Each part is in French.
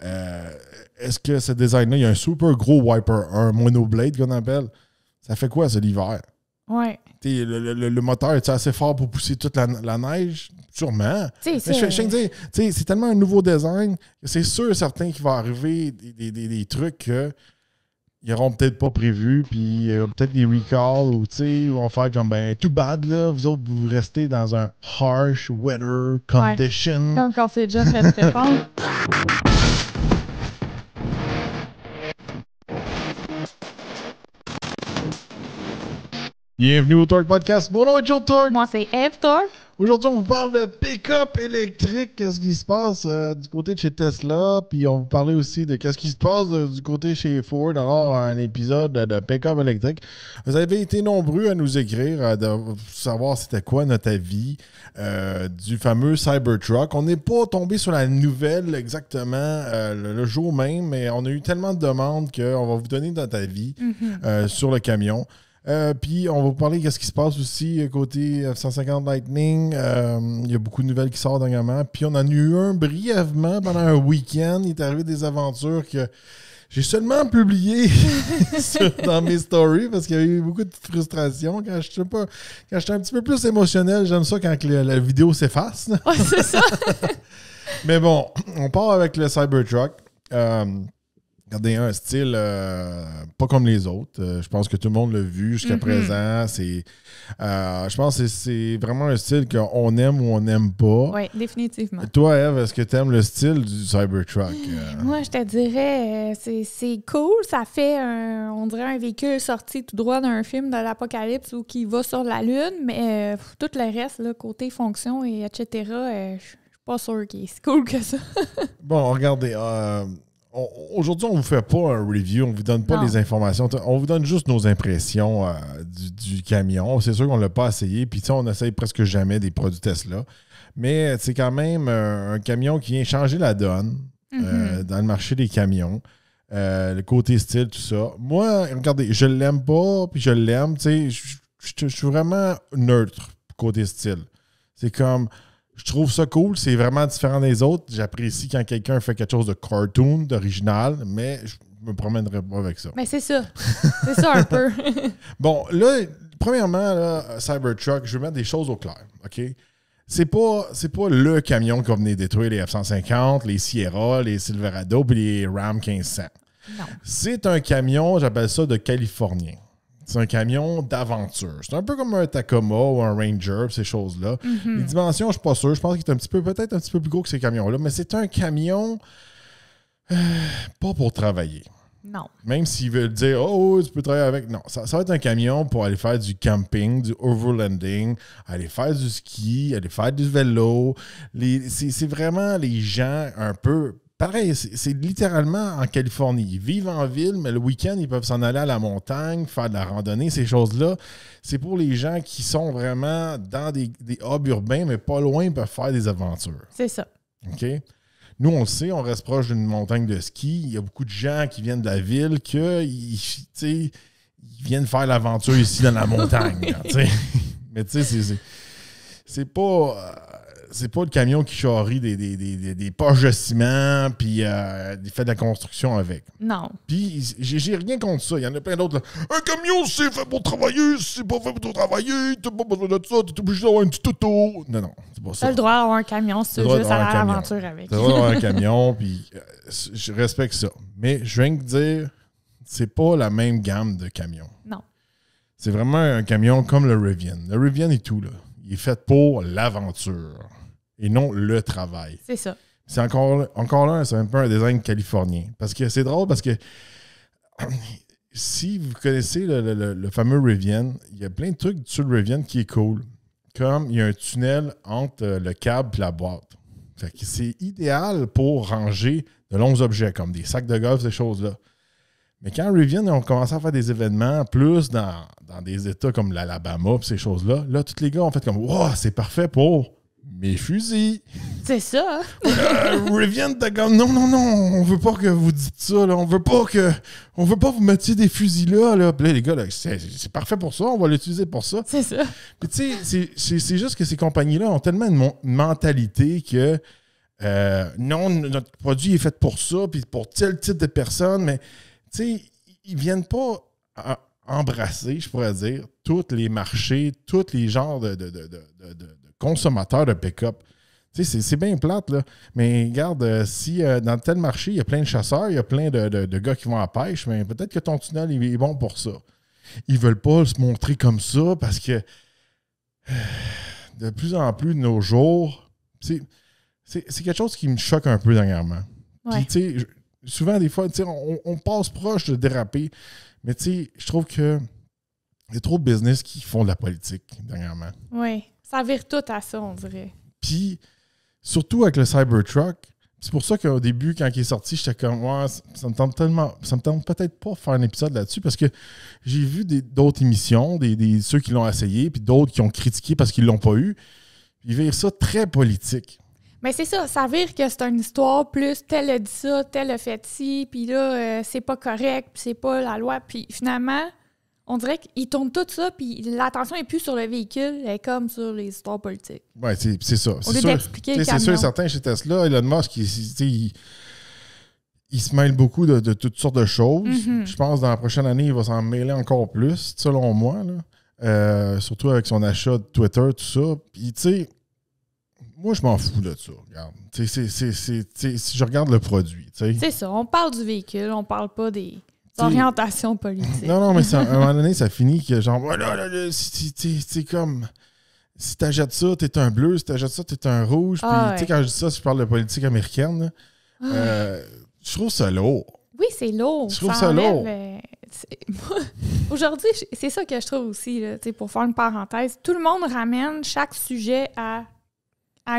Est-ce que ce design-là, il y a un super gros wiper, un monoblade qu'on appelle? Ça fait quoi, ça, l'hiver? Ouais. Le moteur est assez fort pour pousser toute la neige? Sûrement. Mais c'est tellement un nouveau design que c'est sûr et certain qu'il va arriver des trucs qu'ils n'auront peut-être pas prévus, puis peut-être des recalls, ou ils vont faire comme, ben, too bad, là, vous autres, vous restez dans un harsh weather condition. Ouais. Comme quand c'est déjà fait très fort. Bienvenue au Torque Podcast. Mon nom est Joe Torque. Moi, c'est Eve Torque. Aujourd'hui, on vous parle de pick-up électrique. Qu'est-ce qui se passe du côté de chez Tesla. Puis on vous parlait aussi de qu'est-ce qui se passe du côté chez Ford. Alors, un épisode de pick-up électrique. Vous avez été nombreux à nous écrire, de savoir c'était quoi notre avis du fameux Cybertruck. On n'est pas tombé sur la nouvelle exactement le jour même, mais on a eu tellement de demandes qu'on va vous donner notre avis sur le camion. Puis on va vous parler de ce qui se passe aussi côté F-150 Lightning. Il y a beaucoup de nouvelles qui sortent dernièrement. Puis on en a eu un brièvement pendant un week-end. Il est arrivé des aventures que j'ai seulement publiées dans mes stories parce qu'il y a eu beaucoup de frustration. Quand je suis un petit peu plus émotionnel, j'aime ça quand la vidéo s'efface. Ouais, c'est ça. Mais bon, on part avec le Cybertruck. Regardez, un style pas comme les autres. Je pense que tout le monde l'a vu jusqu'à présent. Je pense que c'est vraiment un style qu'on aime ou on n'aime pas. Oui, définitivement. Toi, Eve, est-ce que tu aimes le style du Cybertruck? Moi, je te dirais, c'est cool. Ça fait, on dirait, un véhicule sorti tout droit d'un film de l'Apocalypse ou qui va sur la Lune. Mais tout le reste, là, côté fonction et etc., je suis pas sûre qu'il est si cool que ça. Bon, regardez. Aujourd'hui, on ne vous fait pas un review, on ne vous donne pas les informations. On vous donne juste nos impressions du camion. C'est sûr qu'on ne l'a pas essayé. Puis on n'essaye presque jamais des produits Tesla. Mais c'est quand même un camion qui vient changer la donne dans le marché des camions. Le côté style, tout ça. Moi, regardez, je ne l'aime pas, puis je l'aime. Je suis vraiment neutre côté style. C'est comme... Je trouve ça cool, c'est vraiment différent des autres. J'apprécie quand quelqu'un fait quelque chose de cartoon, d'original, mais je me promènerai pas avec ça. Mais c'est ça. C'est ça un peu. Bon, là, premièrement, là, Cybertruck, je vais mettre des choses au clair, OK? C'est pas le camion qui va venir détruire les F-150, les Sierra, les Silverado puis les Ram 1500. Non. C'est un camion, j'appelle ça de Californien. C'est un camion d'aventure. C'est un peu comme un Tacoma ou un Ranger, ces choses-là. Les dimensions, je ne suis pas sûr. Je pense qu'il est peut-être un petit peu plus gros que ces camions-là, mais c'est un camion pas pour travailler. Non. Même s'ils veulent dire « Oh, tu peux travailler avec... » Non, ça va être un camion pour aller faire du camping, du overlanding, aller faire du ski, aller faire du vélo. C'est vraiment les gens un peu... Pareil, c'est littéralement en Californie. Ils vivent en ville, mais le week-end, ils peuvent s'en aller à la montagne, faire de la randonnée, ces choses-là. C'est pour les gens qui sont vraiment dans des hubs urbains, mais pas loin, ils peuvent faire des aventures. C'est ça. OK? Nous, on le sait, on reste proche d'une montagne de ski. Il y a beaucoup de gens qui viennent de la ville ils viennent faire l'aventure ici dans la montagne. Mais tu sais, c'est pas... C'est pas le camion qui charrie des poches de ciment puis fait de la construction avec. Non. Puis j'ai rien contre ça. Il y en a plein d'autres. Là. Un camion, c'est fait pour travailler. C'est pas fait pour travailler. T'as pas besoin de ça. T'es obligé d'avoir un petit auto. Non, c'est pas ça. T'as le droit d'avoir un camion si tu veux juste aller à l'aventure avec. T'as le droit d'avoir un camion, puis je respecte ça. Mais je viens de dire, c'est pas la même gamme de camions. Non. C'est vraiment un camion comme le Rivian. Le Rivian et tout, là. Il est fait pour l'aventure et non le travail. C'est ça. C'est encore là, c'est un peu un design californien. Parce que c'est drôle parce que si vous connaissez le fameux Rivian, il y a plein de trucs sur le Rivian qui est cool. Comme il y a un tunnel entre le câble et la boîte. Fait que c'est idéal pour ranger de longs objets comme des sacs de golf, ces choses-là. Mais quand Rivian ont commencé à faire des événements plus dans des États comme l'Alabama et ces choses-là, là, tous les gars ont fait comme « Wow, c'est parfait pour mes fusils! » C'est ça. Rivian, t'as comme « Non, on veut pas que vous dites ça, là. On veut pas que vous mettiez des fusils là. » Puis là, les gars, là, c'est parfait pour ça, on va l'utiliser pour ça. C'est ça. Puis tu sais, c'est juste que ces compagnies-là ont tellement une mentalité que Non, notre produit est fait pour ça, puis pour tel type de personne, mais tu sais, ils viennent pas embrasser, je pourrais dire, tous les marchés, tous les genres de consommateurs de pick-up. Tu sais, c'est bien plate, là. Mais regarde, si dans tel marché, il y a plein de chasseurs, il y a plein de gars qui vont à la pêche, mais peut-être que ton tunnel est bon pour ça. Ils veulent pas se montrer comme ça parce que de plus en plus de nos jours, c'est quelque chose qui me choque un peu dernièrement. Ouais. Puis, tu sais, souvent, des fois, tu sais, on passe proche de déraper, mais tu sais, je trouve que il y a trop de business qui font de la politique dernièrement. Oui, ça vire tout à ça, on dirait. Puis, surtout avec le Cybertruck, c'est pour ça qu'au début, quand il est sorti, j'étais comme, ouais, ça me tente peut-être pas de faire un épisode là-dessus parce que j'ai vu d'autres émissions, ceux qui l'ont essayé, puis d'autres qui ont critiqué parce qu'ils l'ont pas eu. Ils virent ça très politique. Mais c'est ça vire que c'est une histoire plus tel a dit ça, tel a fait ci, puis là, c'est pas correct, puis c'est pas la loi. Puis finalement, on dirait qu'ils tournent tout ça, puis l'attention est plus sur le véhicule, elle est comme sur les histoires politiques. Oui, c'est ça. Au lieu d'expliquer le camion. C'est sûr et certain, chez Tesla, Elon Musk, il se mêle beaucoup de toutes sortes de choses. Mm-hmm. Je pense que dans la prochaine année, il va s'en mêler encore plus, selon moi. Là. Surtout avec son achat de Twitter, tout ça. Puis, tu sais, moi, je m'en fous de ça. Regarde. Si je regarde le produit. T'sais. C'est ça. On parle du véhicule, on parle pas des orientations politiques. Non, mais à un moment donné, ça finit que genre, voilà, c'est comme. Si t'achètes ça, t'es un bleu. Si t'achètes ça, t'es un rouge. Puis, tu sais, quand je dis ça, je parle de politique américaine. Je trouve ça lourd. Oui, c'est lourd. Je trouve ça lourd. Aujourd'hui, c'est ça que je trouve aussi, là, pour faire une parenthèse. Tout le monde ramène chaque sujet à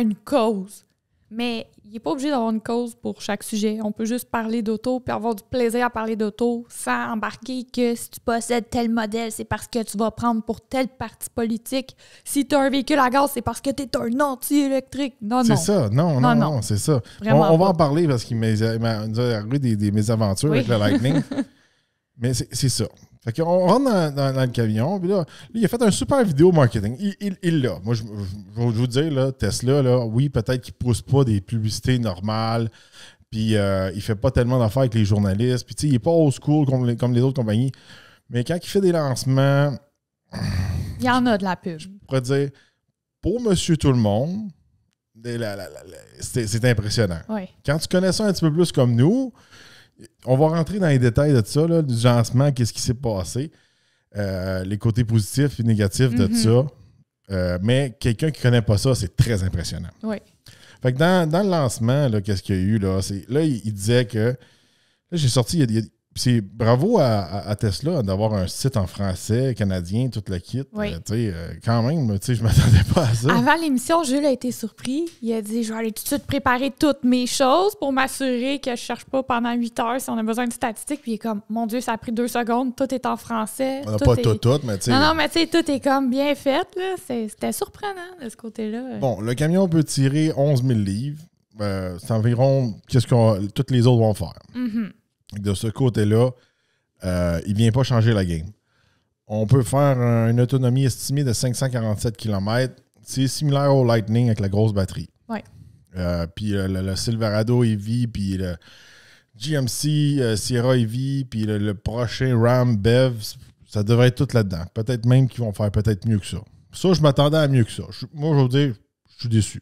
une cause. Mais il n'est pas obligé d'avoir une cause pour chaque sujet. On peut juste parler d'auto puis avoir du plaisir à parler d'auto sans embarquer que si tu possèdes tel modèle, c'est parce que tu vas prendre pour tel parti politique. Si tu as un véhicule à gaz, c'est parce que tu es un anti-électrique. Non. C'est ça. Non, c'est ça. On va en parler parce qu'il nous a arrivé des mésaventures avec le Lightning. Mais c'est ça. Fait qu'on rentre dans le camion, puis là, il a fait un super vidéo marketing. Il l'a. Moi, je vais vous dire, là, Tesla, là, oui, peut-être qu'il ne pousse pas des publicités normales, puis il fait pas tellement d'affaires avec les journalistes, puis il n'est pas old school comme les autres compagnies. Mais quand il fait des lancements... Il y en a de la pub. Je pourrais dire, pour monsieur tout le monde, c'est impressionnant. Oui. Quand tu connais ça un petit peu plus comme nous... On va rentrer dans les détails de ça, là, du lancement, qu'est-ce qui s'est passé, les côtés positifs et négatifs de ça. Mais quelqu'un qui ne connaît pas ça, c'est très impressionnant. Oui. Fait que dans le lancement, là, qu'est-ce qu'il y a eu? Là, il disait que... Là, j'ai sorti... C'est bravo à Tesla d'avoir un site en français, canadien, tout le kit. Oui. Quand même, je m'attendais pas à ça. Avant l'émission, Jules a été surpris. Il a dit « Je vais aller tout de suite préparer toutes mes choses pour m'assurer que je ne cherche pas pendant 8 heures si on a besoin de statistiques. » Puis il est comme « Mon Dieu, ça a pris 2 secondes. Tout est en français. » On n'a pas tout, mais tu sais... Non, mais tu sais, tout est comme bien fait. Là. C'était surprenant de ce côté-là. Bon, le camion peut tirer 11 000 livres. C'est environ qu'est-ce que toutes les autres vont faire. Mm-hmm. De ce côté-là, il ne vient pas changer la game. On peut faire une autonomie estimée de 547 km. C'est similaire au Lightning avec la grosse batterie. Oui. Puis le Silverado EV, puis le GMC Sierra EV, puis le prochain Ram BEV, ça devrait être tout là-dedans. Peut-être même qu'ils vont faire peut-être mieux que ça. Ça, je m'attendais à mieux que ça. Moi, je veux dire, je suis déçu.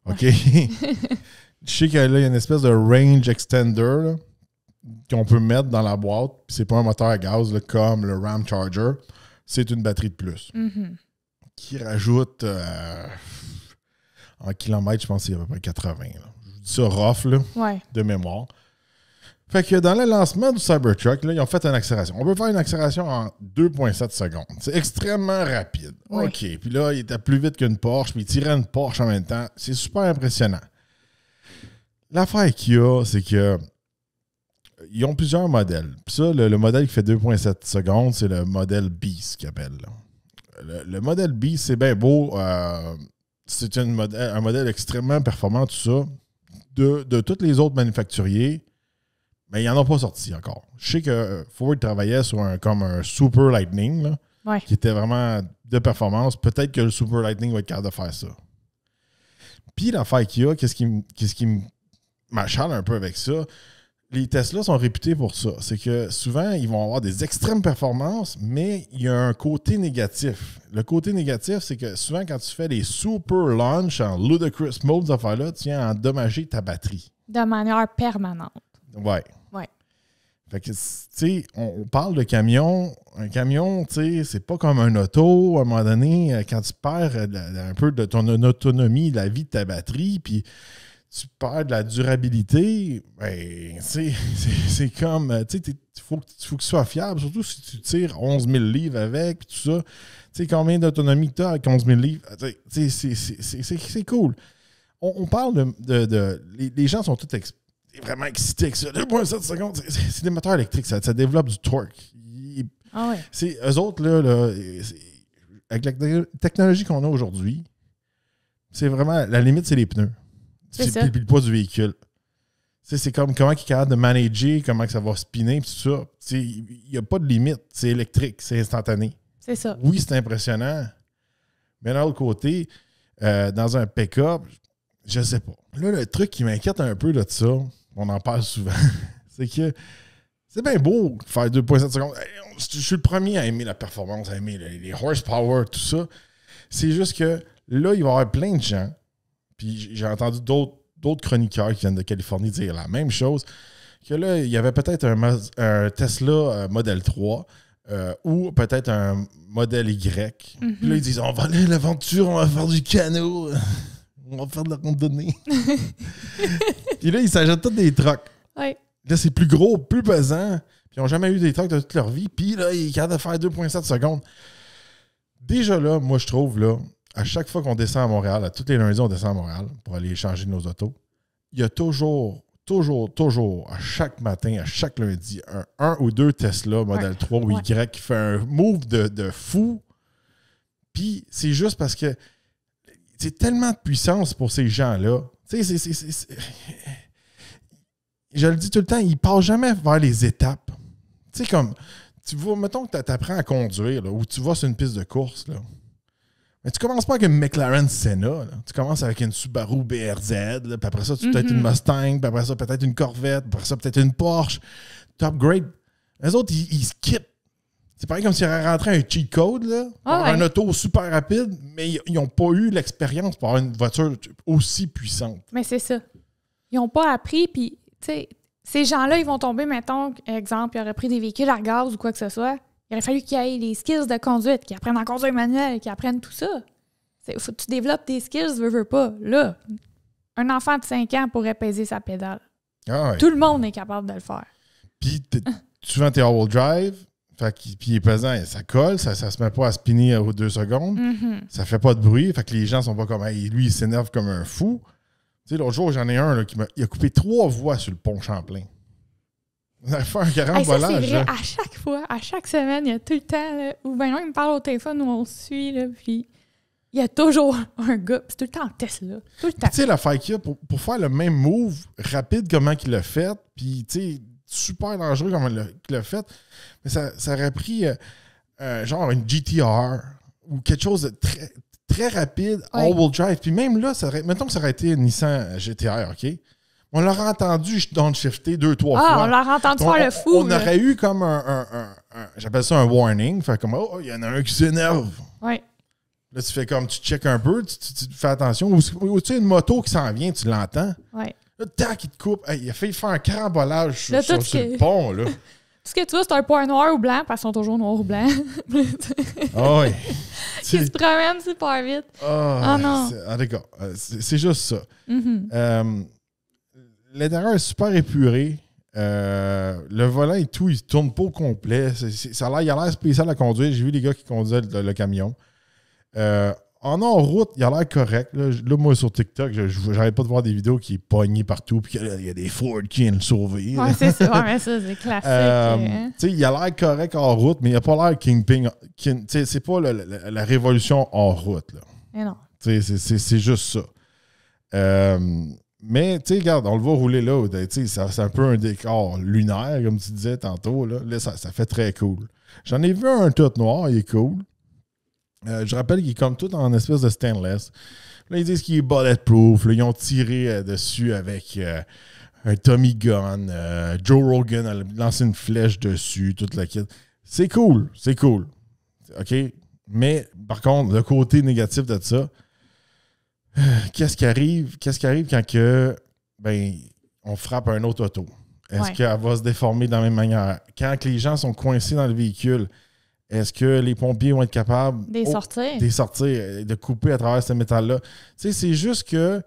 OK? Je sais qu'il y a une espèce de range extender, là, qu'on peut mettre dans la boîte, puis c'est pas un moteur à gaz là, comme le Ram Charger, c'est une batterie de plus. Mm-hmm. Qui rajoute en kilomètres, je pense qu'il y a à peu près 80. Là. Je vous dis ça rough, là, de mémoire. Fait que dans le lancement du Cybertruck, là, ils ont fait une accélération. On peut faire une accélération en 2,7 secondes. C'est extrêmement rapide. Oui. OK. Puis là, il était plus vite qu'une Porsche, puis il tirait une Porsche en même temps. C'est super impressionnant. L'affaire qu'il y a, c'est que ils ont plusieurs modèles. Puis ça, le modèle qui fait 2,7 secondes, c'est le modèle Beast qu'ils appellent. Le modèle Beast, c'est bien beau. C'est un modèle extrêmement performant, tout ça. De tous les autres manufacturiers, mais ils n'en ont pas sorti encore. Je sais que Ford travaillait sur un Super Lightning, là, qui était vraiment de performance. Peut-être que le Super Lightning va être capable de faire ça. Puis l'affaire qu'il y a, qu'est-ce qui m'achale un peu avec ça, les Tesla sont réputés pour ça. C'est que souvent, ils vont avoir des extrêmes performances, mais il y a un côté négatif. Le côté négatif, c'est que souvent, quand tu fais les super launch en ludicrous mode, ces affaires-là, tu viens endommager ta batterie. De manière permanente. Ouais. Ouais. Fait que, tu sais, on parle de camion. Un camion, tu sais, c'est pas comme un auto. À un moment donné, quand tu perds un peu de ton autonomie, de la vie de ta batterie, puis tu perds de la durabilité, ben, c'est comme, tu sais, il faut que tu sois fiable, surtout si tu tires 11 000 livres avec, puis tout ça. Tu sais, combien d'autonomie que tu as avec 11 000 livres? Tu sais, c'est cool. On parle les gens sont tous vraiment excités avec ça. 2,7 secondes, c'est des moteurs électriques, ça développe du torque. Eux autres, là avec la technologie qu'on a aujourd'hui, c'est vraiment, la limite, c'est les pneus. C'est le poids du véhicule. C'est comme comment il est capable de manager, comment que ça va spinner, puis tout ça. Il n'y a pas de limite. C'est électrique, c'est instantané. C'est ça. Oui, c'est impressionnant. Mais d'un autre côté, dans un pick-up, je sais pas. Là, le truc qui m'inquiète un peu de ça, on en parle souvent, c'est que c'est bien beau faire 2,7 secondes. Je suis le premier à aimer la performance, à aimer les horsepower, tout ça. C'est juste que là, il va y avoir plein de gens. Puis j'ai entendu d'autres chroniqueurs qui viennent de Californie dire la même chose, que là, il y avait peut-être un Tesla Model 3 ou peut-être un Model Y. Mm-hmm. Puis là, ils disent, on va aller à l'aventure, on va faire du canot, on va faire de la randonnée. Puis là, ils s'achètent tous des trucks. Ouais. Là, c'est plus gros, plus pesant. Puis ils n'ont jamais eu des trucks de toute leur vie. Puis là, ils sont capables de faire 2,7 secondes. Déjà là, moi, je trouve, là, à chaque fois qu'on descend à Montréal, à tous les lundis, on descend à Montréal pour aller échanger nos autos, il y a toujours, à chaque matin, à chaque lundi, un ou deux Tesla Model 3 ou Y qui fait un move de fou. Puis c'est juste parce que c'est tellement de puissance pour ces gens-là. Tu sais, je le dis tout le temps, ils ne passent jamais vers les étapes. Tu sais, comme, tu vas, mettons que tu apprends à conduire, là, ou tu vas sur une piste de course, là. Mais tu commences pas avec une McLaren Senna. Là. Tu commences avec une Subaru BRZ. Là, puis après ça, tu peut-être une Mustang. Puis après ça, peut-être une Corvette. Puis après ça, peut-être une Porsche. Tu upgrades. Les autres, ils skippent. C'est pareil comme s'ils auraient rentré un cheat code. Là, pour un auto super rapide. Mais ils n'ont pas eu l'expérience pour avoir une voiture aussi puissante. Mais c'est ça. Ils n'ont pas appris. Puis, tu sais, ces gens-là, ils vont tomber, mettons, exemple, ils auraient pris des véhicules à gaz ou quoi que ce soit. Il aurait fallu qu'il y ait les skills de conduite, qu'ils apprennent à conduire manuel, qu'ils apprennent tout ça. Il faut que tu développes tes skills, veux pas. Là, un enfant de 5 ans pourrait peser sa pédale. Ah ouais. Tout le monde est capable de le faire. Puis souvent, t'es all-wheel drive, puis il est pesant, ça colle, ça se met pas à spinner aux 2 secondes. Ça fait pas de bruit, fait que les gens sont pas comme hey, lui, il s'énerve comme un fou. Tu sais, l'autre jour, j'en ai un là, il a coupé 3 voies sur le pont Champlain. On a fait un carambolage. C'est vrai, à chaque fois, à chaque semaine, il y a tout le temps, là, ou bien il me parle au téléphone où on se suit, là, puis il y a toujours un gars, puis c'est tout le temps en Tesla. Tout le temps. Tu sais, l'affaire qu'il y a, pour faire le même move rapide comment qu'il l'a fait, puis tu sais, super dangereux comment il l'a fait, mais ça aurait pris genre une GTR ou quelque chose de très, très rapide, all-wheel drive. Puis même là, mettons que ça aurait été une Nissan GTR, OK? On l'aurait entendu downshifter 2-3 fois. Ah, on l'aurait entendu faire le fou. On aurait eu comme j'appelle ça un warning. Fait comme, oh, il y en a un qui s'énerve. Oui. Là, tu fais comme, tu checkes un peu, tu fais attention. Ou tu sais, une moto qui s'en vient, tu l'entends. Oui. Là, tac, il te coupe. Hey, il a fait faire un carambolage sur le pont, là. Tout ce que tu vois, c'est un point noir ou blanc, parce qu'ils sont toujours noirs ou blancs. Ah oui. Qui se promènent super vite. Ah non. En tout cas, c'est juste ça. L'intérieur est super épuré. Le volant et tout, il ne tourne pas au complet. Il a l'air spécial à conduire. J'ai vu les gars qui conduisaient le camion. En hors-route, il a l'air correct. Là, moi, sur TikTok, j'arrête pas de voir des vidéos qui est pogné partout puis il y a des Ford qui viennent le sauver. Oui, c'est ça. Ouais, mais ça, c'est classique. Il a l'air correct en route, mais il n'a pas l'air Kingpin. C'est pas la révolution en route. Là. Mais non. C'est juste ça. Mais, tu sais, regarde, on le voit rouler là. C'est un peu un décor lunaire, comme tu disais tantôt. Là ça fait très cool. J'en ai vu un tout noir, il est cool. Je rappelle qu'il est comme tout en espèce de stainless. Là, ils disent qu'il est bulletproof. Là, ils ont tiré dessus avec un Tommy Gun. Joe Rogan a lancé une flèche dessus, toute la kit. C'est cool. OK? Mais, par contre, le côté négatif de ça, qu'est-ce qui arrive quand que, on frappe un autre auto? Est-ce qu'elle va se déformer de la même manière? Quand les gens sont coincés dans le véhicule, est-ce que les pompiers vont être capables de sortir, de couper à travers ce métal-là? Tu sais, c'est juste que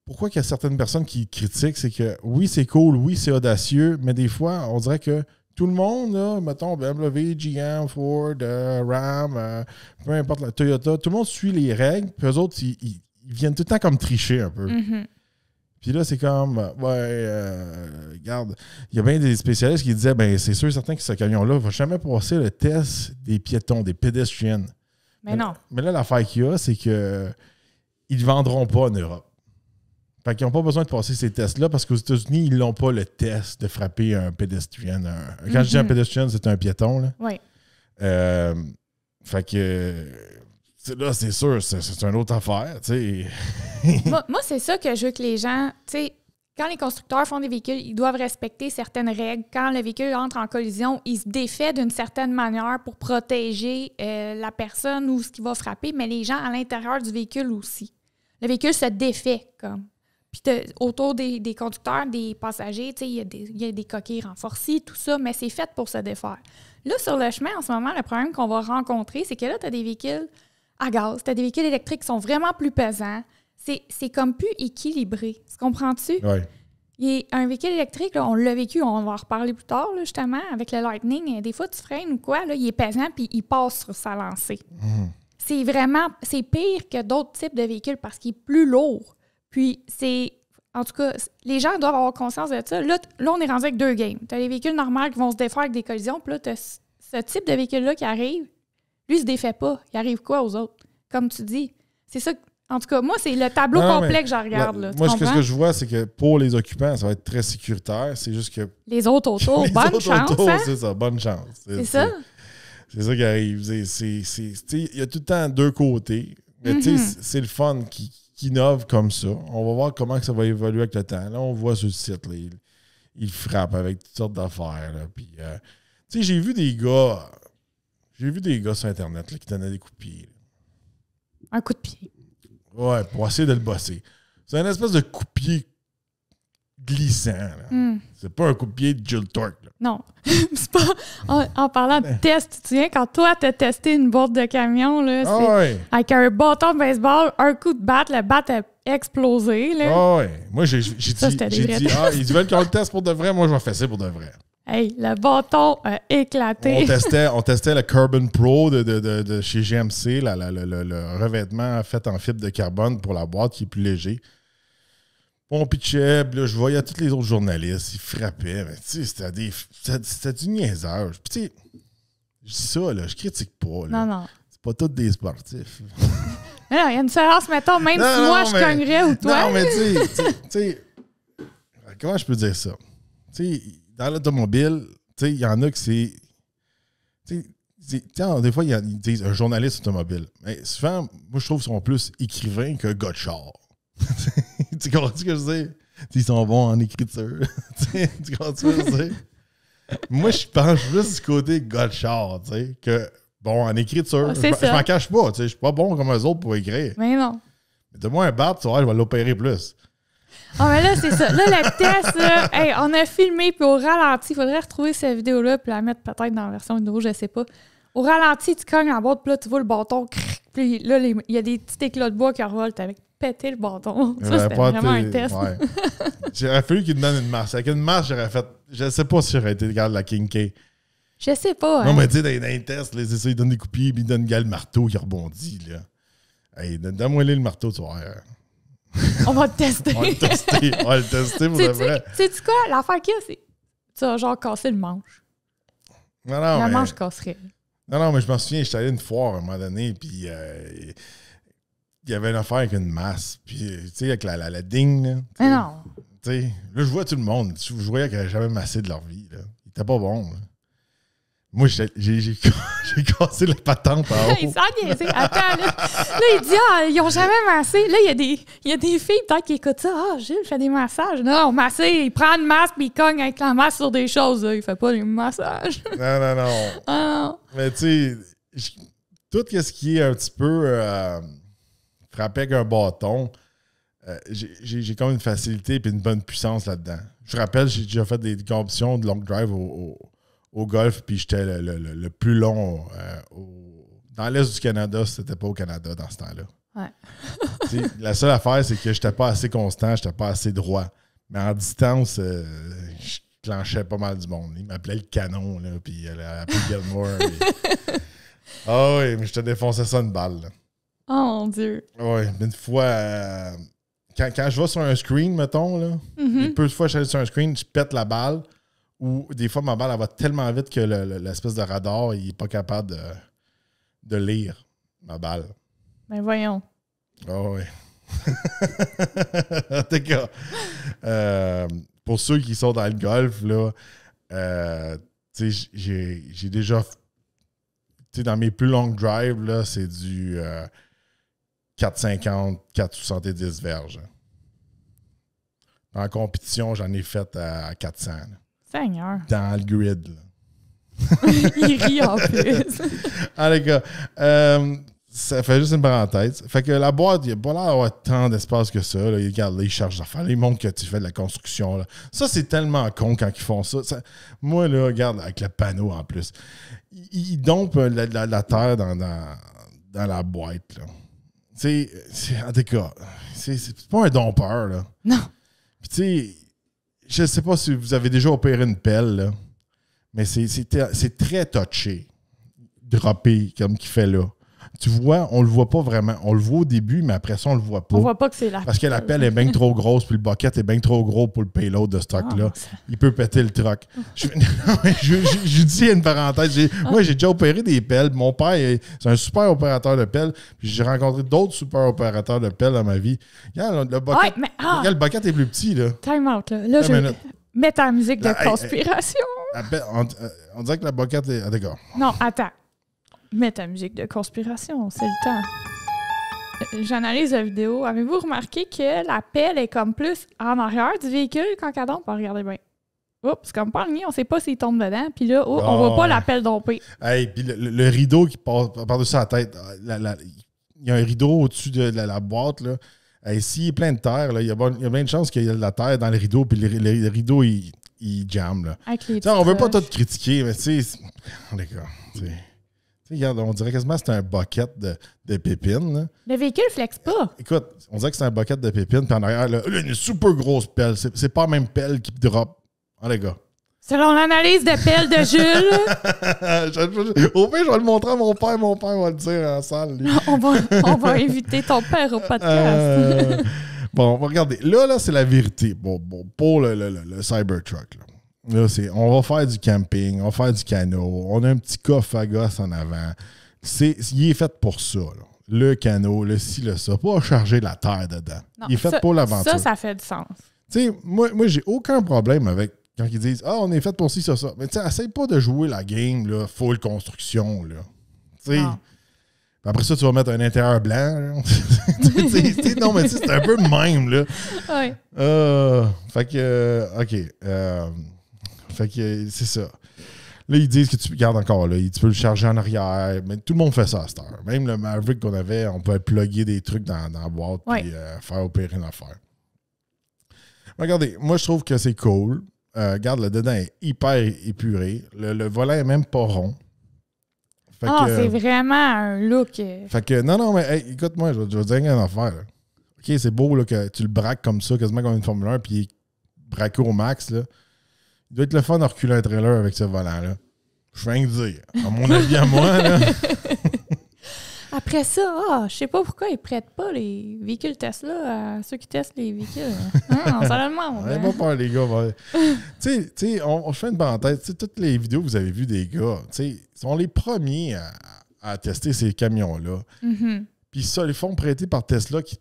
pourquoi il y a certaines personnes qui critiquent, c'est que oui, c'est cool, oui, c'est audacieux, mais des fois, on dirait que tout le monde, là, mettons, BMW, GM, Ford, Ram, peu importe la Toyota, tout le monde suit les règles, puis eux autres, ils viennent tout le temps comme tricher un peu. Mm-hmm. Puis là, c'est comme, regarde, il y a bien des spécialistes qui disaient, c'est sûr et certain que ce camion-là ne va jamais passer le test des piétons, des pédestriens. Mais non. Mais là, l'affaire qu'il y a, c'est qu'ils ne vendront pas en Europe. Fait qu'ils n'ont pas besoin de passer ces tests-là parce qu'aux États-Unis, ils n'ont pas le test de frapper un pédestrien. Quand je dis un pédestrien, c'est un piéton. Là. Oui. Fait que là, c'est sûr, c'est une autre affaire. moi, c'est ça que je veux que les gens... Quand les constructeurs font des véhicules, ils doivent respecter certaines règles. Quand le véhicule entre en collision, il se défait d'une certaine manière pour protéger la personne ou ce qui va frapper, mais les gens à l'intérieur du véhicule aussi. Le véhicule se défait comme. Puis autour des conducteurs, des passagers, il y a des coquilles renforcées, tout ça, mais c'est fait pour se défaire. Là, sur le chemin, en ce moment, le problème qu'on va rencontrer, c'est que là, tu as des véhicules à gaz, tu as des véhicules électriques qui sont vraiment plus pesants. C'est comme plus équilibré. Tu comprends-tu? Oui. Un véhicule électrique, là, on l'a vécu, on va en reparler plus tard, là, justement, avec le Lightning. Des fois, tu freines ou quoi, là, il est pesant puis il passe sur sa lancée. C'est pire que d'autres types de véhicules parce qu'il est plus lourd. Puis, en tout cas, les gens doivent avoir conscience de ça. Là, on est rendu avec deux games. Tu as les véhicules normaux qui vont se défaire avec des collisions. Puis là, tu as ce type de véhicule-là qui arrive. Lui, il se défait pas. Il arrive quoi aux autres? Comme tu dis. C'est ça. En tout cas, moi, c'est le tableau complet que je regarde. Là, moi, ce que je vois, c'est que pour les occupants, ça va être très sécuritaire. C'est juste que... Les autres autos, bonne chance. Hein? C'est ça, bonne chance. C'est ça. C'est ça qui arrive. Il y a tout le temps deux côtés. Mais c'est le fun qui innove comme ça. On va voir comment ça va évoluer avec le temps. Là, on voit sur le site, là, il frappe avec toutes sortes d'affaires. Là. Puis, j'ai vu des gars sur Internet là, qui donnaient des coups de pied. Un coup de pied. Ouais, pour essayer de le bosser. C'est une espèce de coup de pied glissant. Là. C'est pas un coup de pied de Jill Torque. Là. Non. C'est pas... En parlant de test, tu te souviens, quand toi, t'as testé une boîte de camion, là, avec un bâton de baseball, un coup de batte, le batte a explosé. Là. Moi, j'ai dit, ils veulent qu'on le teste pour de vrai, moi, je vais faire ça pour de vrai. Hey, le bâton a éclaté. On testait le Carbon Pro de chez GMC, le revêtement fait en fibre de carbone pour la boîte qui est plus léger. On pitchait, puis là, je voyais tous les autres journalistes, ils frappaient, mais tu sais, c'était du niaisage. Puis tu sais, je dis ça, là, je critique pas. Là. Non. C'est pas tous des sportifs. Mais non, il y a une différence, mettons, même si moi, je cognerais ou toi. Non, mais tu sais, comment je peux dire ça? Tu sais, dans l'automobile, tu sais, il y en a que c'est... Des fois, ils disent un journaliste automobile. Mais souvent, moi, je trouve qu'ils sont plus écrivains que gars de char. Tu comprends ce que je veux dire? Ils sont bons en écriture. Tu comprends ce que je veux dire? Moi, je pense juste du côté gars de char, tu sais, que bon, en écriture, je m'en cache pas, tu sais, je suis pas bon comme eux autres pour écrire. Mais non. Mais donne-moi un bat, tu vois, je vais l'opérer plus. Ah, mais là, c'est ça. Là, le test, là, hey, on a filmé, puis au ralenti, il faudrait retrouver cette vidéo-là, puis la mettre peut-être dans la version vidéo, je sais pas. Au ralenti, tu cognes en boîte, puis là, tu vois le bâton, puis là, il y a des petits éclats de bois qui revolent avec pété le bâton. Ça, c'était vraiment un test. Ouais. J'aurais fallu qu'il me donne une marche. Avec une marche, j'aurais fait... Je sais pas si j'aurais été regarde la King K. Je sais pas. Non, mais tu sais, dans les tests, c'est ça, ils donnent des coups de pied, puis ils donnent le marteau qui rebondit. Là. Hey, donne-moi le marteau, tu vois. On va le tester. On va le tester pour de vrai. Sais-tu quoi? L'affaire qu'il y a, c'est... Tu vas genre casser le manche. Non, la manche casserait. Non, mais je m'en souviens, j'étais allé une foire à un moment donné, puis... il y avait une affaire avec une masse. Puis, tu sais, avec la digne, là. Mais non. Tu sais, là, je vois tout le monde. Je voyais qu'ils n'avaient jamais massé de leur vie, là. Ils étaient pas bons, là. Moi, j'ai cassé la patente en haut. Il s'en niaisait. Attends, là, il dit, ils ont jamais massé. Là, il y a des filles, peut-être, qui écoutent ça. Gilles fait des massages. Non, massé, il prend une masse puis il cogne avec la masse sur des choses. Là. Il fait pas des massages. Non. Non. Mais tu sais, tout ce qui est un petit peu frappé avec un bâton, j'ai comme une facilité et une bonne puissance là-dedans. Je rappelle, j'ai déjà fait des compétitions de long drive au golf, puis j'étais le plus long dans l'Est du Canada. C'était pas au Canada dans ce temps-là. Ouais. La seule affaire, c'est que j'étais pas assez constant, j'étais pas assez droit. Mais en distance, je clenchais pas mal du monde. Il m'appelait le canon, là, puis elle a appelé Gilmore. Ah oui, mais je te défonçais ça une balle. Là. Oh mon Dieu. Oui, mais une fois, quand je vais sur un screen, mettons, là, peu de fois je suis allé sur un screen, je pète la balle, ou des fois ma balle elle va tellement vite que l'espèce de radar il n'est pas capable de lire ma balle. Ben voyons. Oh oui. En tout cas, pour ceux qui sont dans le golf, là, j'ai déjà, dans mes plus longs drives, là, c'est du 4,50, 4,70 verges. En compétition, j'en ai fait à 400. Là. Seigneur. Dans le grid. Là. Il rit en plus. Ah, les gars, ça fait juste une parenthèse. Fait que la boîte, il n'y a pas l'air d'avoir tant d'espace que ça. Là. Regarde, là, ils chargent d'affaires. Ils montrent que tu fais de la construction. Là. Ça, c'est tellement con quand ils font ça. Moi, là, regarde, avec le panneau en plus. Ils dompent la terre dans la boîte. Là. En tout cas, c'est pas un dompeur. Là. Non. Puis, tu sais, je sais pas si vous avez déjà opéré une pelle, là, mais c'est très touché, droppé, comme qu'il fait là. Tu vois, on le voit pas vraiment. On le voit au début, mais après ça, on le voit pas. On voit pas que c'est la Parce que la pelle est bien trop grosse, puis le bucket est bien trop gros pour le payload de ce truck-là. Il peut péter le truck. Je dis une parenthèse. Moi, j'ai déjà opéré des pelles. Mon père, c'est un super opérateur de pelles. Puis j'ai rencontré d'autres super opérateurs de pelles dans ma vie. Regarde, le bucket, regarde, le bucket est plus petit. Là. Time out. Là je vais mettre la musique de conspiration. On dirait que la bucket est... Ah, d'accord. Non, attends. Mets ta musique de conspiration, c'est le temps. J'analyse la vidéo. Avez-vous remarqué que la pelle est comme plus en arrière du véhicule quand elle dompe? Regardez bien. Oups, c'est comme pas le on sait pas s'il tombe dedans. Puis là, on voit pas la pelle domper. Hey, puis le rideau qui passe par-dessus la tête, il y a un rideau au-dessus de la boîte. Là. Hey, s'il est plein de terre, il y a plein de chances qu'il y ait de la terre dans le rideau, puis le rideau, il jamme. Là. On veut pas tout critiquer, mais tu sais, d'accord, regarde, on dirait quasiment que c'est un bucket de pépines. Là. Le véhicule flex pas. Écoute, on dirait que c'est un bucket de pépines, puis en arrière, là, une super grosse pelle. C'est pas la même pelle qui drop. Ah, les gars. Selon l'analyse de pelle de Jules. Au pire, je vais le montrer à mon père. Mon père va le dire en salle. Lui. on va inviter ton père au podcast. Bon, on va regarder. Là, c'est la vérité pour le Cybertruck. Là. Là, on va faire du camping, on va faire du canot, on a un petit coffre à gosse en avant. Il est fait pour ça. Là. Le canot, le ci, le ça. Pas charger de la terre dedans. Non, il est fait pour l'aventure. Ça fait du sens. Tu sais, moi j'ai aucun problème avec quand ils disent « Ah, on est fait pour ci, ça. » Mais tu sais, essaye pas de jouer la game, là, full construction, là. Tu sais... Après ça, tu vas mettre un intérieur blanc. Non, mais c'est un peu le même, là. Oui. Fait que... OK. Fait que c'est ça. Là, ils disent que tu gardes encore, là. Tu peux le charger en arrière. Mais tout le monde fait ça à cette heure. Même le Maverick qu'on avait, on pouvait plugger des trucs dans la boîte et faire opérer une affaire. Regardez, moi, je trouve que c'est cool. Regarde, le dedans est hyper épuré. Le volant est même pas rond. C'est vraiment un look. Fait que, non, mais hey, écoute-moi, je vais te dire une affaire. Là. OK, c'est beau là, que tu le braques comme ça, quasiment comme une Formule 1, puis il est braqué au max. Là. Il doit être le fun de reculer un trailer avec ce volant-là. Je viens de dire. À mon avis, à moi, là. Après ça, je sais pas pourquoi ils prêtent pas les véhicules Tesla à ceux qui testent les véhicules. Ça le demande. N'ayez pas peur, les gars. Tu sais, on fait une parenthèse. T'sais, toutes les vidéos que vous avez vues des gars, sont les premiers à tester ces camions-là. Mm-hmm. Puis ça, ils font prêter par Tesla qui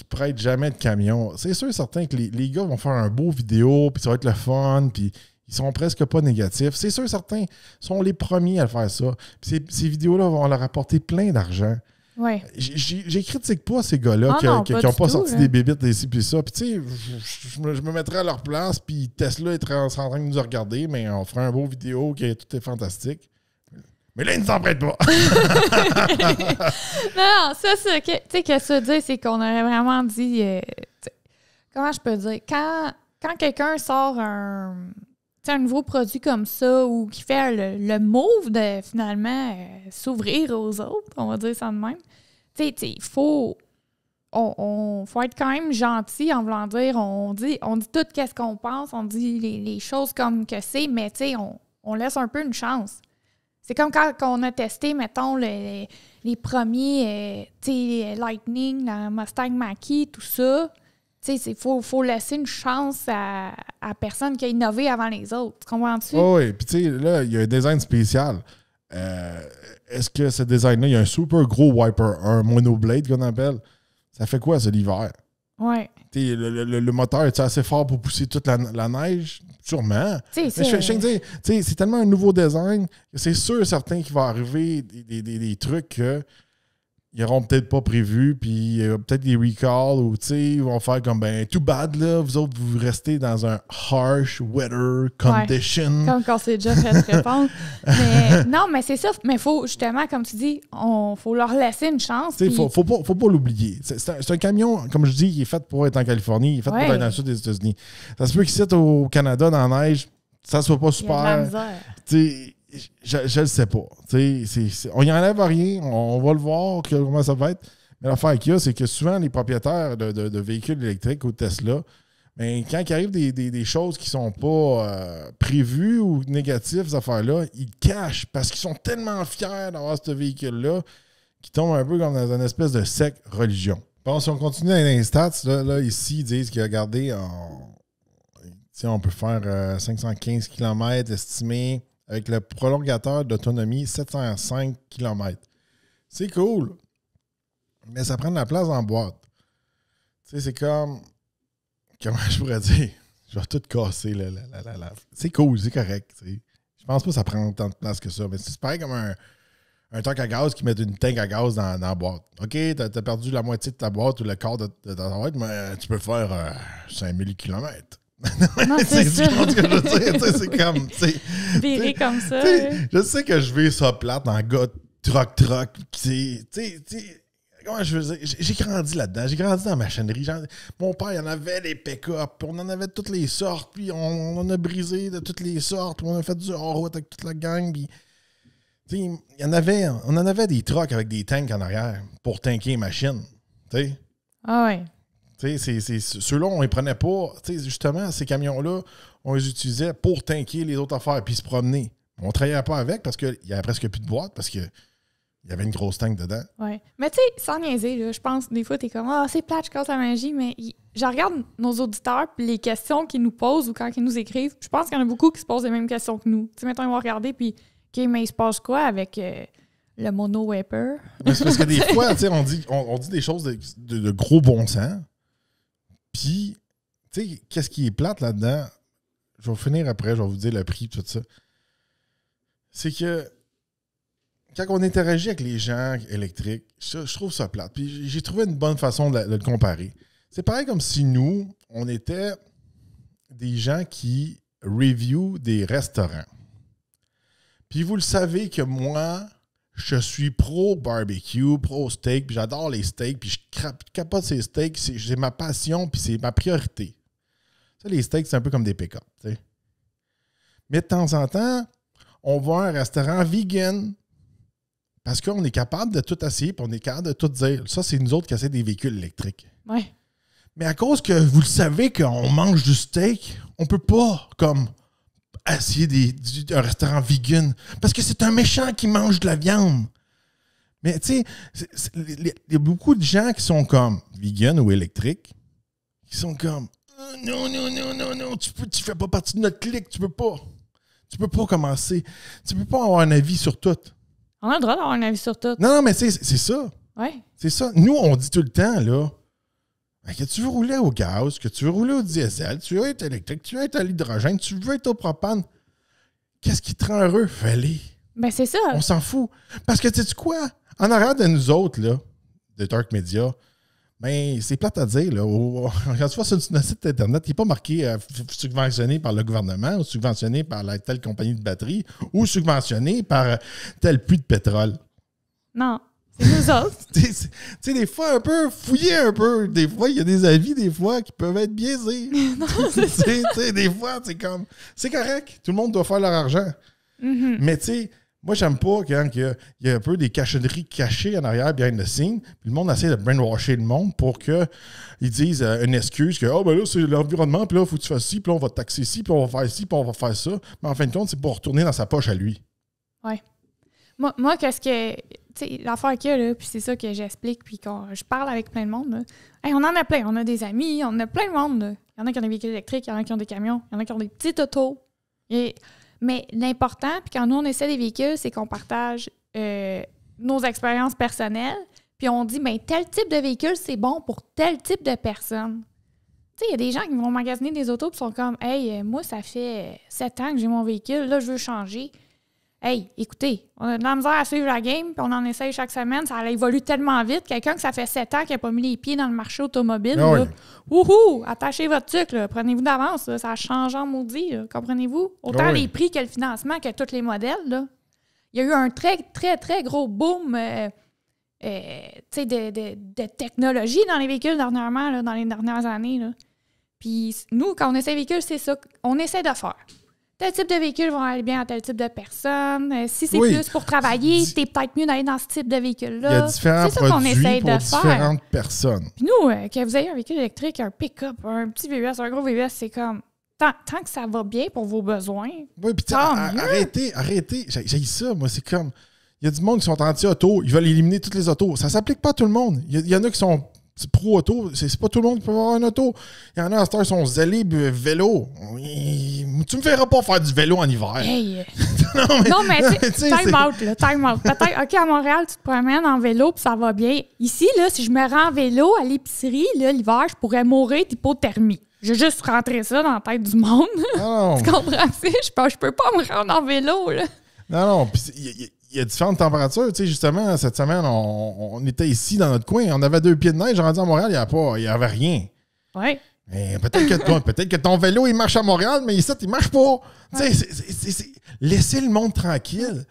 prêtent jamais de camion. C'est sûr et certain que les gars vont faire un beau vidéo, puis ça va être le fun, puis Ils sont presque pas négatifs. C'est sûr, certains sont les premiers à faire ça. Puis ces vidéos-là vont leur apporter plein d'argent. Ouais. J'ai critique pas ces gars-là qui n'ont pas sorti des bébites d'ici puis ça. Puis tu sais, je me mettrais à leur place, puis Tesla est en train de nous regarder, mais on ferait un beau vidéo qui tout est fantastique. Mais là, ils ne s'en prêtent pas. Non, ça, c'est que, tu sais, que ça dire, c'est qu'on aurait vraiment dit... comment je peux dire? Quand quelqu'un sort un nouveau produit comme ça ou qui fait le move de, finalement, s'ouvrir aux autres, on va dire ça de même, tu sais, il faut... faut être quand même gentil en voulant dire, on dit tout qu'est-ce qu'on pense, on dit les choses comme que c'est, mais tu sais, on laisse un peu une chance. C'est comme quand on a testé, mettons, les premiers, tu sais, Lightning, la Mustang Mach-E, tout ça. Tu sais, il faut laisser une chance à personne qui a innové avant les autres. Tu comprends-tu? Oh oui, puis tu sais, là, il y a un design spécial. Est-ce que ce design-là, il y a un super gros wiper, un monoblade qu'on appelle? Ça fait quoi, ça, l'hiver? Oui. Le moteur est assez fort pour pousser toute la neige? Sûrement. Mais je dire, c'est tellement un nouveau design que c'est sûr certain qu'il va arriver des trucs qu'ils n'auront peut-être pas prévus, puis peut-être des recalls, ou ils vont faire comme, ben, too bad, là, vous autres, vous restez dans un harsh weather condition. Ouais, comme quand c'est déjà fait répondre. Mais non, mais c'est ça. Mais il faut, justement, comme tu dis, faut leur laisser une chance. Il ne faut pas l'oublier. C'est un camion, comme je dis, qui est fait pour être en Californie, il est fait pour être dans le sud des États-Unis. Ça se peut qu'ici, au Canada, dans la neige, ça ne soit pas super. Je le sais pas. On n'y enlève rien. On va le voir comment ça va être. Mais l'affaire qu'il y a, c'est que souvent, les propriétaires de véhicules électriques ou Tesla, ben, quand il arrive des choses qui ne sont pas prévues ou négatives, ces affaires-là, ils cachent parce qu'ils sont tellement fiers d'avoir ce véhicule-là qu'ils tombent un peu comme dans une espèce de secte religion. Bon, si on continue dans les stats, là ici, ils disent qu'il a gardé on peut faire 515 km estimé avec le prolongateur d'autonomie 705 km. C'est cool, mais ça prend de la place en boîte. C'est comme... Comment je pourrais dire? Je vais tout casser. C'est cool, c'est correct. T'sais. Je pense pas que ça prend autant de place que ça. Mais c'est pareil comme un tank à gaz qui met une tank à gaz dans la boîte. OK, t'as perdu la moitié de ta boîte ou le quart de ta boîte, mais tu peux faire 5000 km. Non, c'est ça. Ce que je veux dire, c'est comme... Viré comme ça. Je sais que je vais ça plate en gars troc. Comment je veux dire? J'ai grandi là-dedans. J'ai grandi dans la machinerie. Mon père, il en avait des pick-up. On en avait de toutes les sortes. Puis on en a brisé de toutes les sortes. On a fait du hors-route avec toute la gang. Puis, on en avait des trucks avec des tanks en arrière pour tanker les machines. T'sais? Ah ouais. Ceux-là, on ne les prenait pas. Justement, ces camions-là, on les utilisait pour tanker les autres affaires puis se promener. On ne travaillait pas avec parce qu'il n'y avait presque plus de boîte parce qu'il y avait une grosse tank dedans. Oui. Mais tu sais, sans niaiser, là, je pense des fois, tu es comme « Ah, c'est plate, je casse la magie », mais je regarde nos auditeurs puis les questions qu'ils nous posent ou quand ils nous écrivent. Je pense qu'il y en a beaucoup qui se posent les mêmes questions que nous. Tu sais, mettons, ils vont regarder puis « OK, mais il se passe quoi avec le mono-wiper? » C'est parce que des fois, on dit des choses de gros bon sens. Puis, tu sais, qu'est-ce qui est plate là-dedans? Je vais finir après, je vais vous dire le prix, tout ça. C'est que quand on interagit avec les gens électriques, je trouve ça plate. Puis j'ai trouvé une bonne façon de le comparer. C'est pareil comme si nous, on était des gens qui review des restaurants. Puis vous le savez que moi, je suis pro barbecue, pro steak, puis j'adore les steaks, puis je capote ces steaks, c'est ma passion, puis c'est ma priorité. Ça, les steaks, c'est un peu comme des pick-up, tu sais. Mais de temps en temps, on va à un restaurant vegan parce qu'on est capable de tout essayer, puis on est capable de tout dire. Ça, c'est nous autres qui essaient des véhicules électriques. Ouais. Mais à cause que vous le savez qu'on mange du steak, on peut pas, comme, essayer un restaurant vegan. Parce que c'est un méchant qui mange de la viande. Mais tu sais, il y a beaucoup de gens qui sont comme vegan ou électriques, qui sont comme non, tu fais pas partie de notre clique, tu peux pas. Tu peux pas commencer. Tu peux pas avoir un avis sur tout. On a le droit d'avoir un avis sur tout. Non, mais c'est ça. Ouais. C'est ça. Nous, on dit tout le temps, là, Que tu veux rouler au gaz, que tu veux rouler au diesel, tu veux être électrique, tu veux être à l'hydrogène, tu veux être au propane, qu'est-ce qui te rend heureux? Fais-les. Ben, c'est ça. On s'en fout. Parce que, tu sais quoi? En arrière de nous autres, là, de Dark Media, ben, c'est plate à dire, là. Quand tu vois sur notre site Internet, il n'est pas marqué subventionné par le gouvernement ou subventionné par telle compagnie de batterie ou subventionné par tel puits de pétrole. Non. C'est nous autres. Tu sais, des fois, un peu, fouiller un peu. Des fois, il y a des avis, des fois, qui peuvent être biaisés. Non, c'est ça. Tu sais, des fois, c'est comme... C'est correct. Tout le monde doit faire leur argent. Mm-hmm. Mais tu sais, moi, j'aime pas quand il y a un peu des cacheneries cachées en arrière, behind the scene, puis le monde essaie de brainwasher le monde pour qu'ils disent une excuse que « Ah, ben là, c'est l'environnement, puis là, il faut que tu fasses ci, puis là, on va te taxer ci, puis on va faire ci, puis on va faire ça. » Mais en fin de compte, c'est pour retourner dans sa poche à lui. Ouais. Moi, qu'est-ce que... Tu sais, l'affaire qu'il y a, là, puis c'est ça que j'explique, puis quand je parle avec plein de monde, là. Hey, on en a plein. On a des amis, on a plein de monde, là. Il y en a qui ont des véhicules électriques, il y en a qui ont des camions, il y en a qui ont des petites autos. Mais l'important, puis quand nous, on essaie des véhicules, c'est qu'on partage nos expériences personnelles, puis on dit, bien, tel type de véhicule, c'est bon pour tel type de personne. Tu sais, il y a des gens qui vont magasiner des autos, puis sont comme, hey, moi, ça fait 7 ans que j'ai mon véhicule, là, je veux changer. Hey, écoutez, on a de la misère à suivre la game, puis on en essaye chaque semaine. Ça évolue tellement vite. Quelqu'un que ça fait 7 ans qui n'a pas mis les pieds dans le marché automobile, Ah oui. là, wouhou, attachez votre truc, là, prenez-vous d'avance, là, ça change en maudit, là, comprenez-vous? Autant Ah oui. les prix que le financement que tous les modèles. Là. Il y a eu un très, très, très gros boom de technologie dans les véhicules dernièrement, là, dans les dernières années. Là. Puis nous, quand on essaie des véhicules, c'est ça qu'on essaie de faire. Tel type de véhicule va aller bien à tel type de personne. Si c'est Oui. plus pour travailler, c'est peut-être mieux d'aller dans ce type de vécule-là. Il y a différents c'est ça qu'on produits essaie pour de différentes personnes. Puis nous, que vous ayez un véhicule électrique, un pick-up, un petit VUS, un gros VUS, c'est comme... Tant que ça va bien pour vos besoins. Oui, puis tant mieux. arrêtez. J'ai ça, moi, c'est comme... Il y a du monde qui sont anti-auto, ils veulent éliminer toutes les autos. Ça s'applique pas à tout le monde. Il y en a qui sont pro-auto, c'est pas tout le monde qui peut avoir une auto. Il y en a à cette heure qui sont zélés vélo. Tu me feras pas faire du vélo en hiver. Hey! non, mais tu sais, time out. Peut-être, OK, à Montréal, tu te promènes en vélo puis ça va bien. Ici, là, si je me rends en vélo à l'épicerie, là, l'hiver, je pourrais mourir d'hypothermie. J'ai juste rentré ça dans la tête du monde. Non. Tu comprends? Je peux pas me rendre en vélo, là. Non, puis il y a différentes températures. Tu sais, justement, cette semaine, on était ici dans notre coin. On avait 2 pieds de neige. Rendu à Montréal, il n'y avait rien. Oui. Mais peut-être que ton vélo, il marche à Montréal, mais ici, il marche pas. Tu sais, laissez le monde tranquille.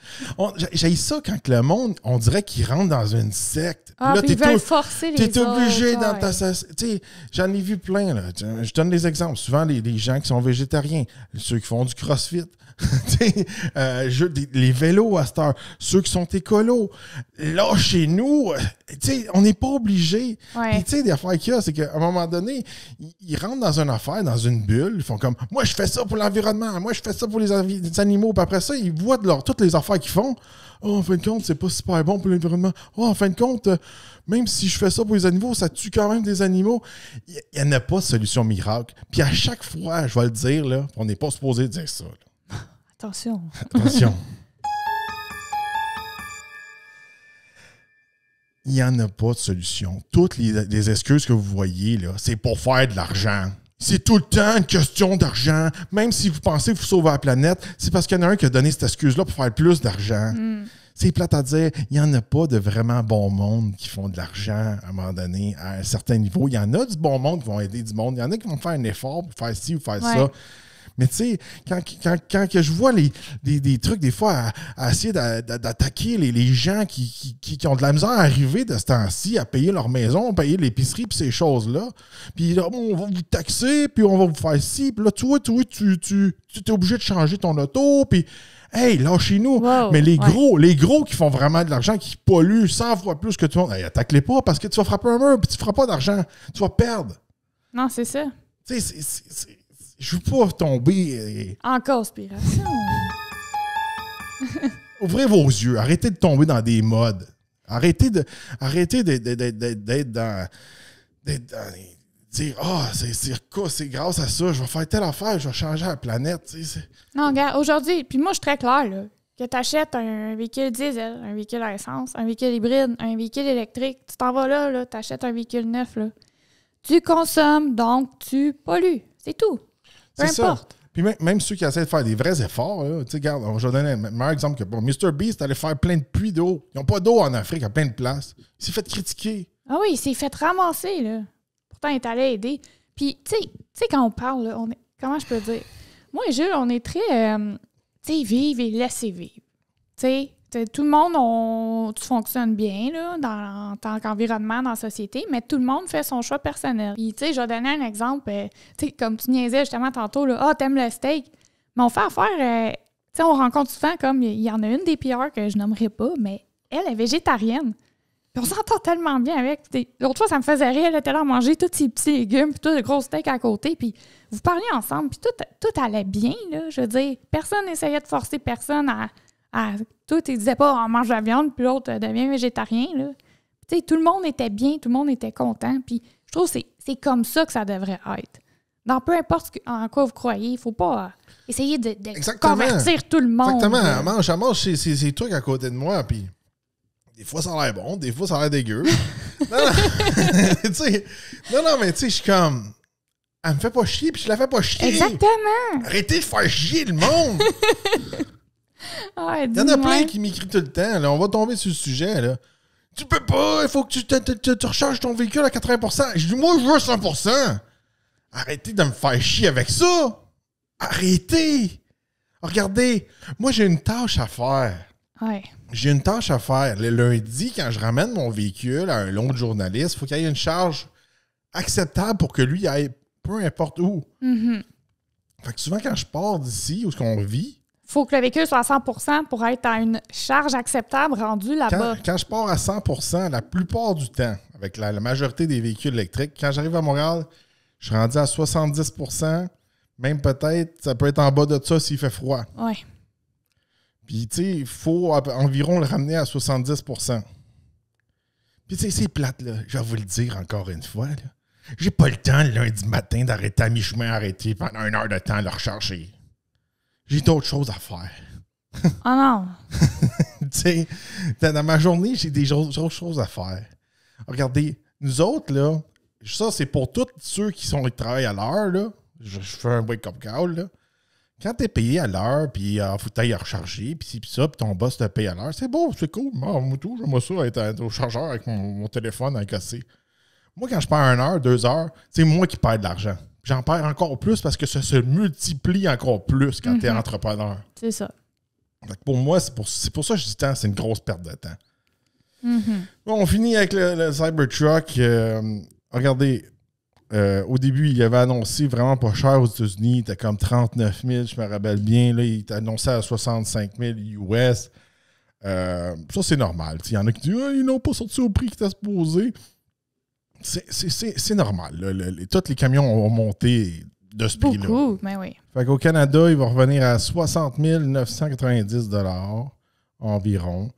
J'ai ça quand le monde, on dirait qu'il rentre dans une secte. Ah, là, puis ils veulent forcer les autres. T'es obligé dans ouais. ta... Tu sais, j'en ai vu plein, là. Je donne des exemples. Souvent, les gens qui sont végétariens, ceux qui font du crossfit, les vélos à cette heure, ceux qui sont écolos. Là, chez nous, on n'est pas obligé. Ouais. Puis, tu sais, des affaires qu'il y a, c'est qu'à un moment donné, ils rentrent dans une affaire, dans une bulle. Ils font comme, moi, je fais ça pour l'environnement. Moi, je fais ça pour les animaux. Puis après ça, ils voient toutes les affaires qu'ils font. Oh, en fin de compte, c'est pas super bon pour l'environnement. Oh, en fin de compte, même si je fais ça pour les animaux, ça tue quand même des animaux. Il n'y en a pas de solution miracle. Puis à chaque fois, je vais le dire, là, on n'est pas supposé dire ça. Là. Attention. Attention. Il n'y en a pas de solution. Toutes les excuses que vous voyez, là, c'est pour faire de l'argent. C'est tout le temps une question d'argent. Même si vous pensez que vous sauvez la planète, c'est parce qu'il y en a un qui a donné cette excuse-là pour faire plus d'argent. C'est plate à dire. Il n'y en a pas de vraiment bon monde qui font de l'argent à un moment donné, à un certain niveau. Il y en a du bon monde qui vont aider du monde. Il y en a qui vont faire un effort pour faire ci ou faire ça. Mais tu sais, quand que je vois des trucs, des fois, à essayer d'attaquer les gens qui ont de la misère à arriver de ce temps-ci, à payer leur maison, payer l'épicerie, puis ces choses-là, puis là, on va vous taxer, puis on va vous faire ci, puis là, tu es obligé de changer ton auto, puis hey, lâchez-nous. Wow, mais les gros qui font vraiment de l'argent, qui polluent 100 fois plus que tout le monde, hey, attaque-les pas, parce que tu vas frapper un mur, puis tu feras pas d'argent. Tu vas perdre. Non, c'est ça. Tu sais, je veux pas tomber. En conspiration. Ouvrez vos yeux. Arrêtez de tomber dans des modes. Arrêtez d'être dans dire c'est grâce à ça, je vais faire telle affaire, je vais changer la planète. Non, regarde, aujourd'hui, puis moi, je suis très claire, là, que tu achètes un véhicule diesel, un véhicule à essence, un véhicule hybride, un véhicule électrique, tu t'en vas là tu achètes un véhicule neuf, là. Tu consommes, donc tu pollues. C'est tout. Peu importe. Puis même ceux qui essaient de faire des vrais efforts, tu sais, regarde, je vais donner un meilleur exemple que bon, Mr. Beast allait faire plein de puits d'eau. Ils n'ont pas d'eau en Afrique à plein de places. Il s'est fait critiquer. Ah oui, il s'est fait ramasser, là. Pourtant, il est allé aider. Puis, tu sais, quand on parle, là, comment je peux dire? Moi et Jules, on est très, tu sais, vivre et laisser vivre. Tu sais, tout le monde, tu fonctionnes bien, là, en tant qu'environnement, dans la société, mais tout le monde fait son choix personnel. Puis, tu sais, je vais donner un exemple. Tu sais, comme tu niaisais justement tantôt, là, « Ah, t'aimes le steak? » Mais on fait affaire, tu sais, on rencontre souvent comme, il y en a une des PR que je nommerai pas, mais elle est végétarienne. Puis on s'entend tellement bien avec. L'autre fois, ça me faisait rire. Elle était là à manger tous ces petits légumes, puis tout le gros steak à côté. Puis vous parliez ensemble, puis tout allait bien, là. Je veux dire, personne n'essayait de forcer personne à tout. Ils disaient pas, on mange de la viande, puis l'autre devient végétarien, là. Tu sais, tout le monde était bien, tout le monde était content. Puis je trouve que c'est comme ça que ça devrait être. Dans peu importe en quoi vous croyez, il faut pas essayer de convertir tout le monde. Exactement. Elle mange ces trucs à côté de moi, puis... Des fois, ça a l'air bon, des fois, ça a l'air dégueu. non, mais tu sais, je suis comme... Elle me fait pas chier, puis je la fais pas chier. Exactement. Arrêtez de faire chier le monde. Il y en a plein qui m'écrivent tout le temps. Là, on va tomber sur le sujet. Là. Tu peux pas, il faut que tu recharges ton véhicule à 80%. Je dis, moi, je veux 100%. Arrêtez de me faire chier avec ça. Arrêtez. Regardez, moi, j'ai une tâche à faire. Ouais. J'ai une tâche à faire. Le lundi, quand je ramène mon véhicule à un long journaliste, il faut qu'il y ait une charge acceptable pour que lui aille peu importe où. Mm-hmm. Fait que souvent, quand je pars d'ici, où est-ce qu'on vit... Il faut que le véhicule soit à 100% pour être à une charge acceptable rendue là-bas. Quand je pars à 100%, la plupart du temps, avec la majorité des véhicules électriques, quand j'arrive à Montréal, je suis rendu à 70%, même peut-être, ça peut être en bas de ça s'il fait froid. Ouais. Puis, tu sais, il faut environ le ramener à 70%. Puis, tu sais, c'est plate, là. Je vais vous le dire encore une fois, là. J'ai pas le temps, le lundi matin, d'arrêter à mi-chemin, arrêter pendant 1 heure de temps à le recharger. J'ai d'autres choses à faire. Oh non! Tu sais, dans ma journée, j'ai des autres choses à faire. Regardez, nous autres, là, ça, c'est pour tous ceux qui travaillent à l'heure, là. Je fais un wake-up call, là. Quand t'es payé à l'heure, puis il faut que t'ailles à recharger, puis ça, puis ton boss te paye à l'heure, c'est beau, c'est cool. Moi, tout, j'aime ça, être au chargeur avec mon téléphone à casser. Moi, quand je perds 1 heure, 2 heures, c'est moi qui perds de l'argent. J'en perds encore plus parce que ça se multiplie encore plus quand t'es entrepreneur. C'est ça. Donc pour moi, c'est pour ça que je dis temps, c'est une grosse perte de temps. Mm-hmm. Bon, on finit avec le Cybertruck. Regardez, au début, il avait annoncé vraiment pas cher aux États-Unis. Il était comme 39 000, je me rappelle bien. Là, il était annoncé à 65 000 US. Ça, c'est normal. Il y en a qui disent ils n'ont pas sorti au prix qui était supposé. C'est normal. Tous les camions ont monté de ce prix-là. Beaucoup, mais oui. Fait qu'au Canada, il va revenir à 60 990 environ.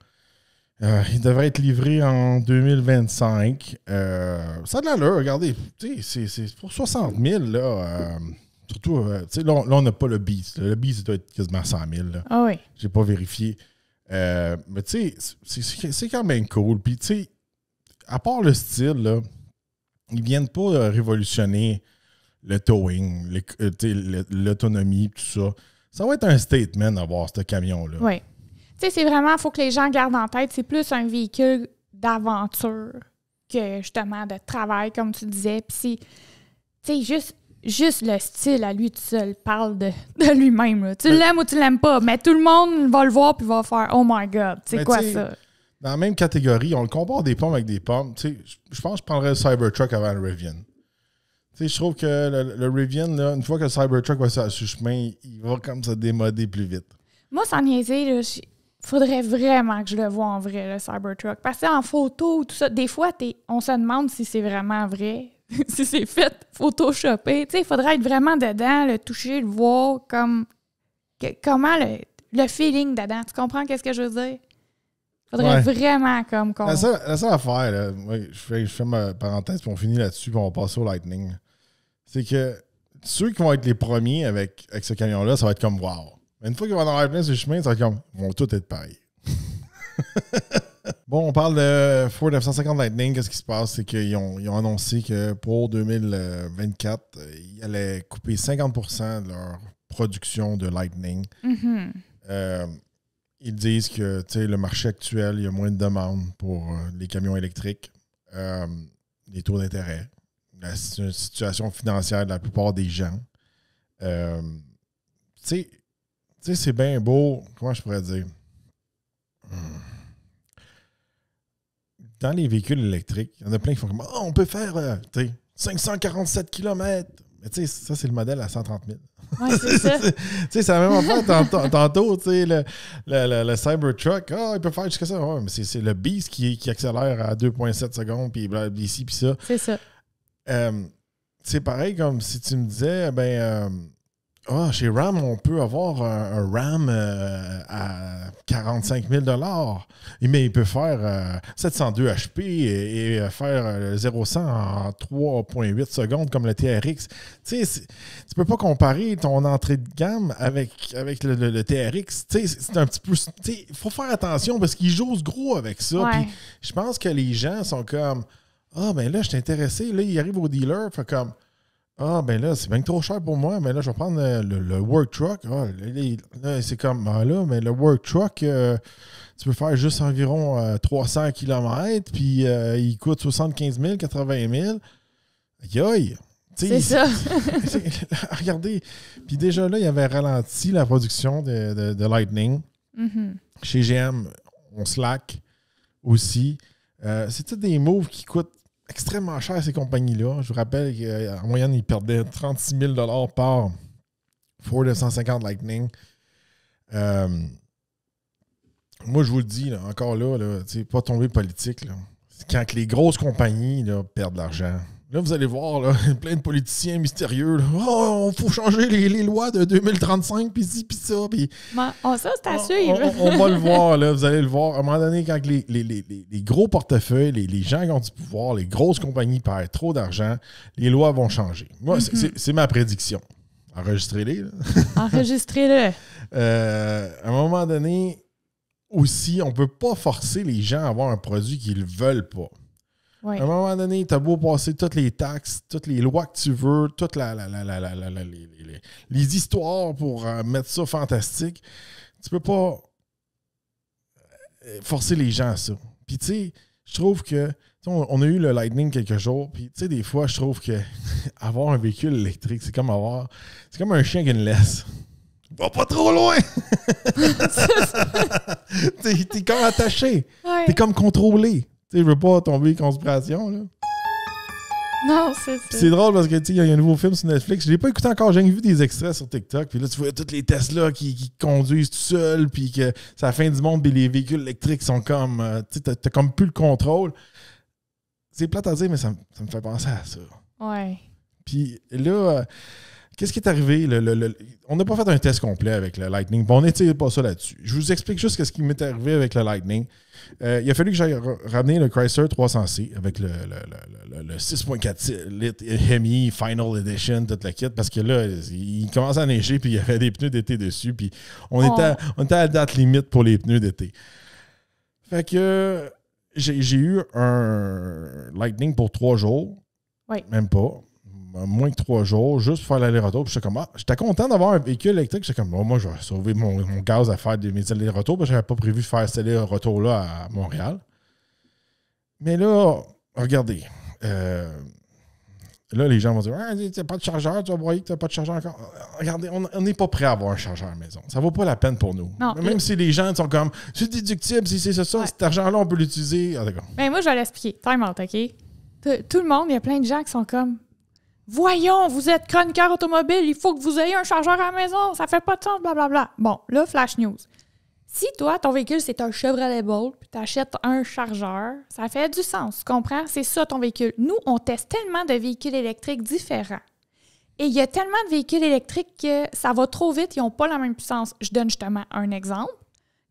Il devrait être livré en 2025. Ça a de l'allure, regardez. C'est pour 60 000, là. Surtout, là, on n'a pas le Beast. Le Beast, doit être quasiment 100 000. Ah oui. J'ai pas vérifié. Mais tu sais, c'est quand même cool. Puis, tu sais, à part le style, là, ils viennent pas révolutionner le towing, l'autonomie, tout ça. Ça va être un statement d'avoir ce camion-là. Oui. Tu sais, c'est vraiment, il faut que les gens gardent en tête, c'est plus un véhicule d'aventure que justement de travail, comme tu disais. Puis c'est, tu sais, juste le style à lui tout seul parle de lui-même. Là. Tu l'aimes ou tu l'aimes pas, mais tout le monde va le voir puis va faire « Oh my God, c'est quoi ça? » Dans la même catégorie, on le compare des pommes avec des pommes. Tu sais, je pense que je prendrais le Cybertruck avant le Rivian. Tu sais, je trouve que le Rivian, là, une fois que le Cybertruck va sur le chemin, il va comme se démoder plus vite. Moi, sans niaiser, il faudrait vraiment que je le voie en vrai, le Cybertruck. Parce que en photo, tout ça, des fois, on se demande si c'est vraiment vrai, si c'est fait photoshopé. Tu sais, il faudrait être vraiment dedans, le toucher, le voir, comment le feeling dedans. Tu comprends qu'est-ce que je veux dire? Il faudrait vraiment comme qu'on... La seule affaire, là, je fais ma parenthèse, puis on finit là-dessus, puis on va passer au Lightning. C'est que ceux qui vont être les premiers avec ce camion-là, ça va être comme wow. Mais une fois qu'ils vont en avoir plein sur le chemin, ça va être comme ils vont tous être pareils. Bon, on parle de Ford F-150 Lightning. Qu'est-ce qui se passe? C'est qu'ils ont annoncé que pour 2024, ils allaient couper 50% de leur production de Lightning. Ils disent que le marché actuel, il y a moins de demandes pour les camions électriques, les taux d'intérêt, la situation financière de la plupart des gens. Tu sais, c'est bien beau. Comment je pourrais dire? Dans les véhicules électriques, il y en a plein qui font comme on peut faire 547 km. Mais tu sais, ça, c'est le modèle à 130 000. Oui, c'est ça. C'est la même affaire tantôt, le Cybertruck, il peut faire jusqu'à ça. Ouais, mais c'est le Beast qui accélère à 2,7 secondes, puis ici, puis ça. C'est ça. C'est pareil comme si tu me disais, chez RAM, on peut avoir un RAM à 45 000 $. Mais il peut faire 702 HP et faire 0-100 en 3,8 secondes comme le TRX. Tu sais, tu peux pas comparer ton entrée de gamme avec le TRX. Tu sais, c'est un petit peu... Il faut faire attention parce qu'ils jouent gros avec ça. Ouais. Puis je pense que les gens sont comme là, je suis intéressé. Là, ils arrivent au dealer, fait comme... ben là, c'est bien trop cher pour moi, mais là, je vais prendre le Work Truck. Là, c'est comme, mais le Work Truck, tu peux faire juste environ 300 km, puis il coûte 75 000, 80 000. Aïe! C'est ça. Regardez. Puis déjà là, il avait ralenti la production de Lightning. Chez GM, on slack aussi. C'est tous des moves qui coûtent extrêmement cher, ces compagnies-là. Je vous rappelle qu'en moyenne, ils perdaient 36 000 $ par Ford F-150 Lightning. Moi, je vous le dis, là, encore là, pas tomber politique. Là. C'est quand les grosses compagnies là, perdent de l'argent. Là, vous allez voir là, plein de politiciens mystérieux. Il faut changer les lois de 2035, puis ci, puis ça. Pis... ça, c'est à suivre. On va le voir, là, vous allez le voir. À un moment donné, quand les gros portefeuilles, les gens qui ont du pouvoir, les grosses compagnies perdent trop d'argent, les lois vont changer. Moi, c'est ma prédiction. Enregistrez-les. Enregistrez-le. À un moment donné, aussi, on ne peut pas forcer les gens à avoir un produit qu'ils ne veulent pas. Oui. À un moment donné, tu as beau passer toutes les taxes, toutes les lois que tu veux, toutes les histoires pour mettre ça fantastique. Tu peux pas forcer les gens à ça. Puis tu sais, je trouve que on a eu le Lightning quelques jours, puis tu sais, des fois, je trouve que avoir un véhicule électrique, c'est comme un chien qui a une laisse. Va pas trop loin! T'es comme attaché. Ouais. T'es comme contrôlé. Tu sais, je veux pas tomber en conspiration, là. Non, c'est ça. C'est drôle parce que, tu sais, il y a un nouveau film sur Netflix. Je l'ai pas écouté encore. J'ai vu des extraits sur TikTok. Puis là, tu vois tous les Tesla qui conduisent tout seuls. Puis que c'est la fin du monde. Puis les véhicules électriques sont comme... tu sais, t'as comme plus le contrôle. C'est plate à dire, mais ça me fait penser à ça. Ouais. Puis là... Qu'est-ce qui est arrivé? On n'a pas fait un test complet avec le Lightning. Bon, on n'était pas ça là-dessus. Je vous explique juste ce qui m'est arrivé avec le Lightning. Il a fallu que j'aille ramener le Chrysler 300C avec le 6.4 litres Hemi Final Edition, toute la kit, parce que là, il commençait à neiger puis il y avait des pneus d'été dessus. Puis on était à date limite pour les pneus d'été. Fait que j'ai eu un Lightning pour 3 jours. Oui. Même pas. Moins que 3 jours, juste pour faire l'aller-retour. Puis j'étais comme, j'étais content d'avoir un véhicule électrique. J'étais comme, moi, je vais sauver mon gaz à faire mes allers-retours parce que je n'avais pas prévu de faire cet aller-retour-là à Montréal. Mais là, regardez. Là, les gens vont dire, tu n'as pas de chargeur, tu vas broyer que tu n'as pas de chargeur encore. Regardez, on n'est pas prêt à avoir un chargeur à la maison. Ça ne vaut pas la peine pour nous. Non, même si les gens sont comme, c'est déductible, si c'est ça, cet argent-là, on peut l'utiliser. Mais moi, je vais l'expliquer. Time out, OK? Tout le monde, il y a plein de gens qui sont comme, voyons, vous êtes chroniqueur automobile, il faut que vous ayez un chargeur à la maison, ça fait pas de sens, blablabla. Bon, là, flash news. Si toi, ton véhicule, c'est un Chevrolet Bolt, puis tu achètes un chargeur, ça fait du sens, tu comprends? C'est ça ton véhicule. Nous, on teste tellement de véhicules électriques différents. Et il y a tellement de véhicules électriques que ça va trop vite, ils n'ont pas la même puissance. Je donne justement un exemple.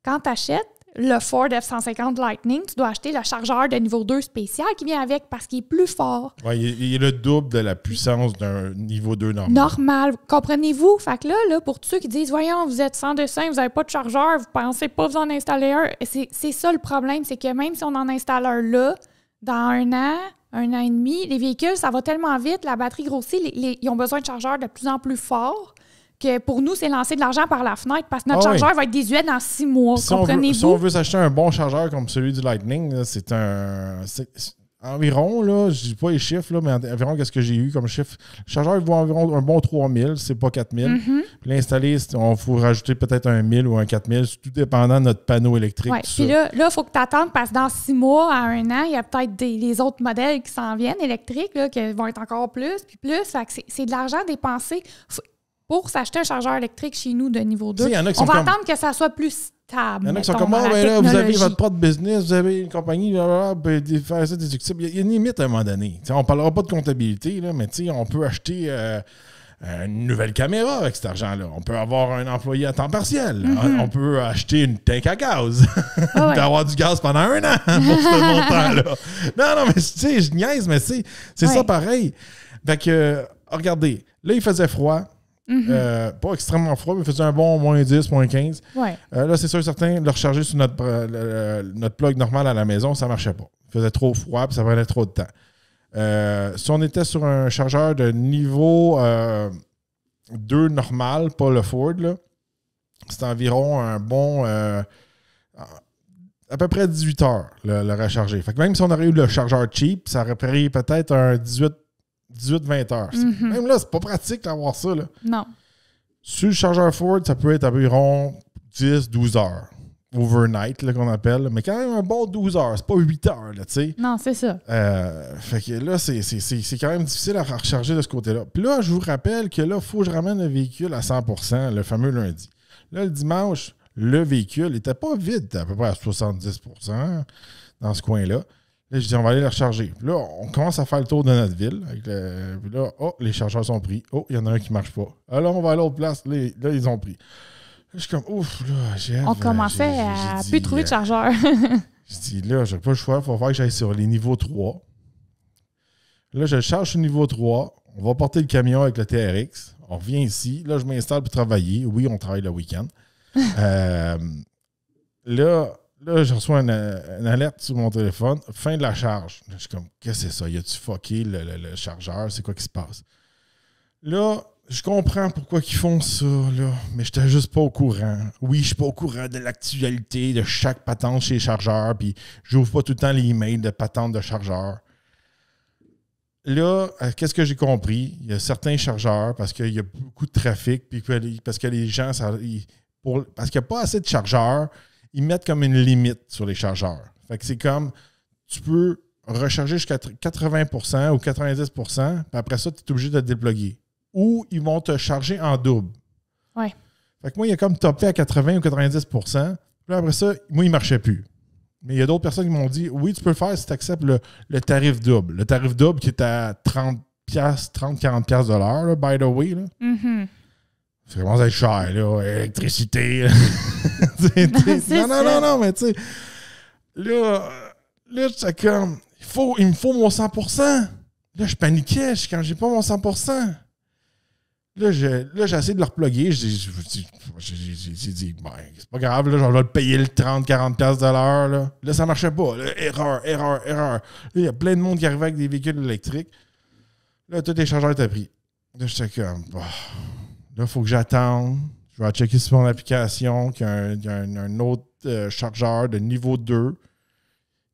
Quand tu achètes le Ford F-150 Lightning, tu dois acheter le chargeur de niveau 2 spécial qui vient avec parce qu'il est plus fort. Oui, il est le double de la puissance d'un niveau 2 normal. Normal. Comprenez-vous? Fait que là, pour tous ceux qui disent « Voyons, vous êtes sans dessin, vous n'avez pas de chargeur, vous pensez pas vous en installer un. » C'est ça le problème, c'est que même si on en installe un là, dans 1 an et demi, les véhicules, ça va tellement vite, la batterie grossit, ils ont besoin de chargeurs de plus en plus forts que pour nous, c'est lancer de l'argent par la fenêtre parce que notre chargeur va être désuet dans 6 mois. Comprenez-vous? Si on veut s'acheter un bon chargeur comme celui du Lightning, là, c'est environ, là, je dis pas les chiffres, là, mais environ qu'est-ce que j'ai eu comme chiffre. Le chargeur, il vaut environ un bon 3000, c'est pas 4000. Mm-hmm. Puis l'installer, on faut rajouter peut-être un 1000 ou un 4000, c'est tout dépendant de notre panneau électrique. Oui, puis là, il faut que tu attendes parce que dans 6 mois à 1 an, il y a peut-être les autres modèles qui s'en viennent électriques, là, qui vont être encore plus, puis plus. Fait que c'est de l'argent dépensé pour s'acheter un chargeur électrique chez nous de niveau 2. On va attendre que ça soit plus stable. Il y en a qui sont comme, là, vous avez votre propre business, vous avez une compagnie, faire ça déductible. Il y a une limite à un moment donné. T'sais, on ne parlera pas de comptabilité, là, mais on peut acheter une nouvelle caméra avec cet argent-là. On peut avoir un employé à temps partiel. Mm-hmm. On peut acheter une tank à gaz. Puis avoir du gaz pendant 1 an pour ce montant-là. Non, mais tu sais, je niaise, mais c'est ça pareil. Fait que, regardez, là, il faisait froid. Mm-hmm. Pas extrêmement froid, mais il faisait un bon moins 10, moins 15. Ouais. Là, c'est sûr certain, le recharger sur notre plug normal à la maison, ça ne marchait pas. Il faisait trop froid et ça prenait trop de temps. Si on était sur un chargeur de niveau 2 normal, pas le Ford, c'est environ un bon à peu près 18 heures le recharger. Fait que même si on aurait eu le chargeur cheap, ça aurait pris peut-être un 18-20 heures. Mm-hmm. Même là, c'est pas pratique d'avoir ça. Là. Non. Sur le chargeur Ford, ça peut être environ 10-12 heures. Overnight, là, qu'on appelle. Mais quand même un bon 12 heures. C'est pas 8 heures, là, tu sais. Non, c'est ça. Fait que là, c'est quand même difficile à recharger de ce côté-là. Puis là, je vous rappelle que là, il faut que je ramène le véhicule à 100%, le fameux lundi. Là, le dimanche, le véhicule n'était pas vide, à peu près à 70% dans ce coin-là. Là, je dis, on va aller le recharger. Puis là, on commence à faire le tour de notre ville. Puis là, les chargeurs sont pris. Oh, il y en a un qui ne marche pas. Alors, on va à l'autre place. Là, ils ont pris. Là, je suis comme, ouf, là, on commençait à plus trouver de chargeur. Je dis, là, j'ai pas le choix. Il faut faire que j'aille sur les niveaux 3. Là, je le charge sur le niveau 3. On va porter le camion avec le TRX. On revient ici. Là, je m'installe pour travailler. Oui, on travaille le week-end. Là, je reçois une alerte sur mon téléphone. Fin de la charge. Là, je suis comme, qu'est-ce que c'est ça? Y a-tu fucké le chargeur? C'est quoi qui se passe? Là, je comprends pourquoi ils font ça, là, mais je n'étais juste pas au courant. Oui, je suis pas au courant de l'actualité de chaque patente chez les chargeurs, puis j'ouvre pas tout le temps les emails de patente de chargeurs. Là, qu'est-ce que j'ai compris? Il y a certains chargeurs, parce qu'il y a beaucoup de trafic, puis parce que les gens, parce qu'il n'y a pas assez de chargeurs, ils mettent comme une limite sur les chargeurs. Fait que c'est comme, tu peux recharger jusqu'à 80% ou 90%, puis après ça, tu es obligé de te déploguer. Ou ils vont te charger en double. Ouais. Fait que moi, il a comme topé à 80 ou 90%. Puis après ça, moi, il ne marchait plus. Mais il y a d'autres personnes qui m'ont dit, oui, tu peux le faire si tu acceptes le tarif double. Le tarif double qui est à 30-40$ de l'heure, là, by the way. Là. Mm-hmm. Ça commence à être cher, là. Électricité. Non, mais tu sais. Là, c'est comme, il me faut mon 100%. Là, je paniquais quand j'ai pas mon 100%. Là, j'ai essayé de le reploguer. J'ai dit, ben, c'est pas grave, là, je vais le payer le 30-40$ de l'heure. Là, ça marchait pas. Là, erreur. Là, il y a plein de monde qui arrivait avec des véhicules électriques. Là, tous les chargeurs étaient pris. Là, j'étais comme, bah, là, il faut que j'attende. Je vais checker sur mon application qu'il y a un autre chargeur de niveau 2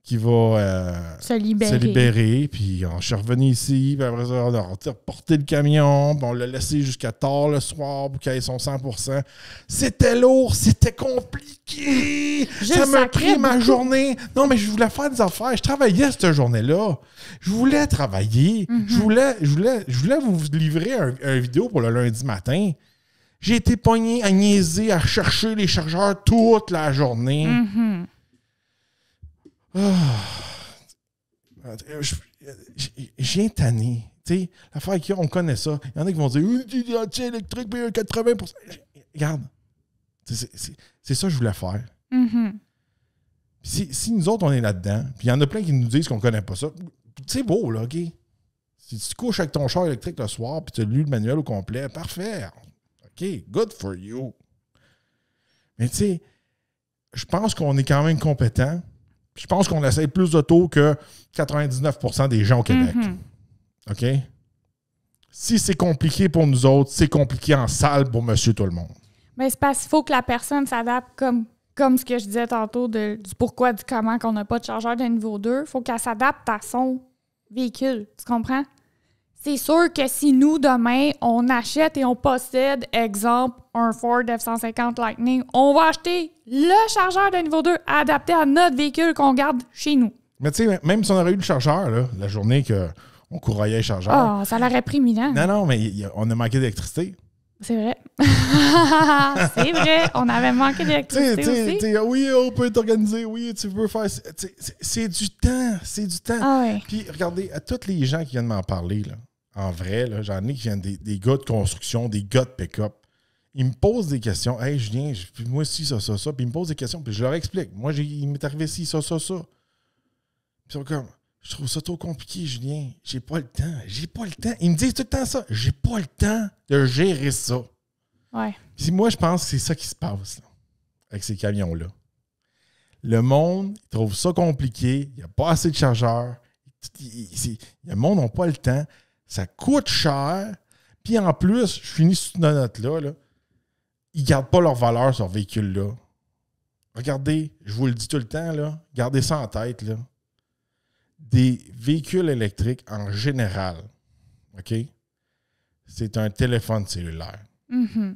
qui va se libérer. Puis je suis revenu ici, puis après ça, on a reporté le camion, puis on l'a laissé jusqu'à tard le soir pour qu'il ait son 100%. C'était lourd, c'était compliqué. Ça m'a pris ma journée. Non, mais je voulais faire des affaires. Je travaillais cette journée-là. Je voulais travailler. Mm-hmm. Je voulais vous livrer un vidéo pour le lundi matin. J'ai été pogné à niaiser, à chercher les chargeurs toute la journée. Mm-hmm. Je viens tanné. L'affaire qu'il y a, on connaît ça. Il y en a qui vont dire électrique, puis 80%. Regarde. C'est ça que je voulais faire. Mm-hmm. Si nous autres, on est là-dedans, puis il y en a plein qui nous disent qu'on ne connaît pas ça, c'est beau, là, OK? Si tu te couches avec ton char électrique le soir, puis tu as lu le manuel au complet, parfait. OK, good for you. Mais tu sais, je pense qu'on est quand même compétent. Je pense qu'on essaie plus d'auto que 99% des gens au Québec. OK? Si c'est compliqué pour nous autres, c'est compliqué en salle pour monsieur tout le monde. Mais c'est parce qu'il faut que la personne s'adapte comme ce que je disais tantôt du pourquoi, du comment qu'on n'a pas de chargeur de niveau 2. Il faut qu'elle s'adapte à son véhicule. Tu comprends? C'est sûr que si nous, demain, on achète et on possède, exemple, un Ford F-150 Lightning, on va acheter le chargeur de niveau 2 adapté à notre véhicule qu'on garde chez nous. Mais tu sais, même si on aurait eu le chargeur, là, la journée qu'on courroyait le chargeur... Ah, ça l'aurait pris 1000 ans. Non, mais on a manqué d'électricité. C'est vrai. C'est vrai. On avait manqué d'électricité aussi. Oui, on peut t'organiser. Oui, tu peux faire... C'est du temps. C'est du temps. Ah ouais. Puis, regardez, à tous les gens qui viennent m'en parler, là, en vrai, là, j'en ai qui viennent des gars de construction, des gars de pick-up. Ils me posent des questions. « Hey, Julien, moi aussi, ça. » Puis ils me posent des questions, puis je leur explique. Moi, il m'est arrivé ci, ça. Puis ils sont comme... Je trouve ça trop compliqué, Julien. J'ai pas le temps. Ils me disent tout le temps ça. J'ai pas le temps de gérer ça. Ouais. Puis moi, je pense que c'est ça qui se passe là, avec ces camions-là. Le monde, il trouve ça compliqué. Il n'y a pas assez de chargeurs. Le monde n'a pas le temps. Ça coûte cher. Puis en plus, je finis sur une note-là. Là, ils ne gardent pas leur valeur sur ce véhicule-là. Regardez, je vous le dis tout le temps, là, gardez ça en tête, là. Des véhicules électriques en général, OK? C'est un téléphone cellulaire. Mm-hmm.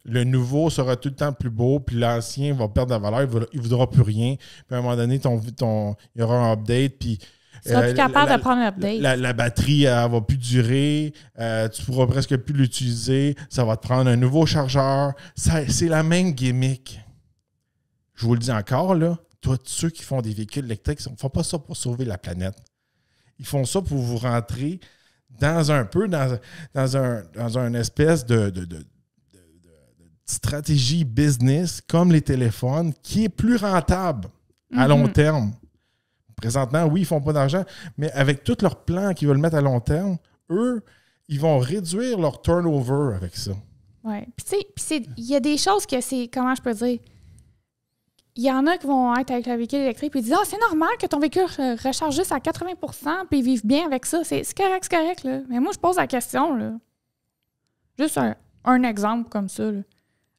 Le nouveau sera tout le temps plus beau, puis l'ancien va perdre de la valeur, il ne voudra plus rien. Puis à un moment donné, il y aura un update, puis... Tu seras plus capable de prendre un update. La batterie, elle va plus durer, tu pourras presque plus l'utiliser, ça va te prendre un nouveau chargeur. C'est la même gimmick. Je vous le dis encore, là. Tous ceux qui font des véhicules électriques ne font pas ça pour sauver la planète. Ils font ça pour vous rentrer dans une espèce de stratégie business comme les téléphones qui est plus rentable à long terme. Présentement, oui, ils ne font pas d'argent, mais avec tous leurs plans qu'ils veulent mettre à long terme, eux, ils vont réduire leur turnover avec ça. Oui. Puis tu sais, il y a des choses que c'est, comment je peux dire... Il y en a qui vont être avec le véhicule électrique et disent « Ah, c'est normal que ton véhicule recharge juste à 80% puis ils vivent bien avec ça. C'est correct, là. » Mais moi, je pose la question, là. Juste un exemple comme ça, là.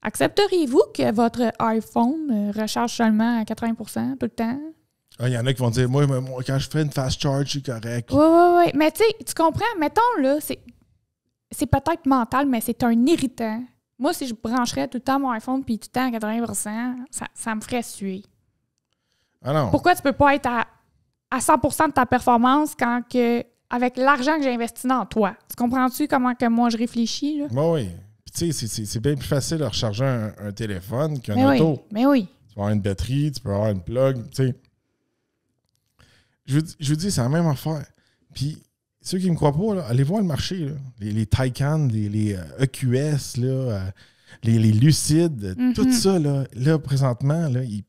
Accepteriez-vous que votre iPhone recharge seulement à 80% tout le temps? Il y en a qui vont dire « Moi, quand je fais une fast charge, c'est correct. » Oui. Mais tu sais, tu comprends? Mettons, là, c'est peut-être mental, mais c'est un irritant. Moi, si je brancherais tout le temps mon iPhone puis tout le temps à 80%, ça me ferait suer. Ah non. Pourquoi tu peux pas être à 100% de ta performance quand que avec l'argent que j'ai investi dans toi? Tu comprends-tu comment que moi je réfléchis? Là? Oui. Puis tu sais, c'est bien plus facile de recharger un téléphone qu'un auto. Mais oui. Tu peux avoir une batterie, tu peux avoir une plug, tu sais. Je vous dis, c'est la même affaire. Puis... Ceux qui ne me croient pas, là, allez voir le marché. Là. Les Taycan, les EQS, là, les Lucid, tout ça, là présentement, là, ils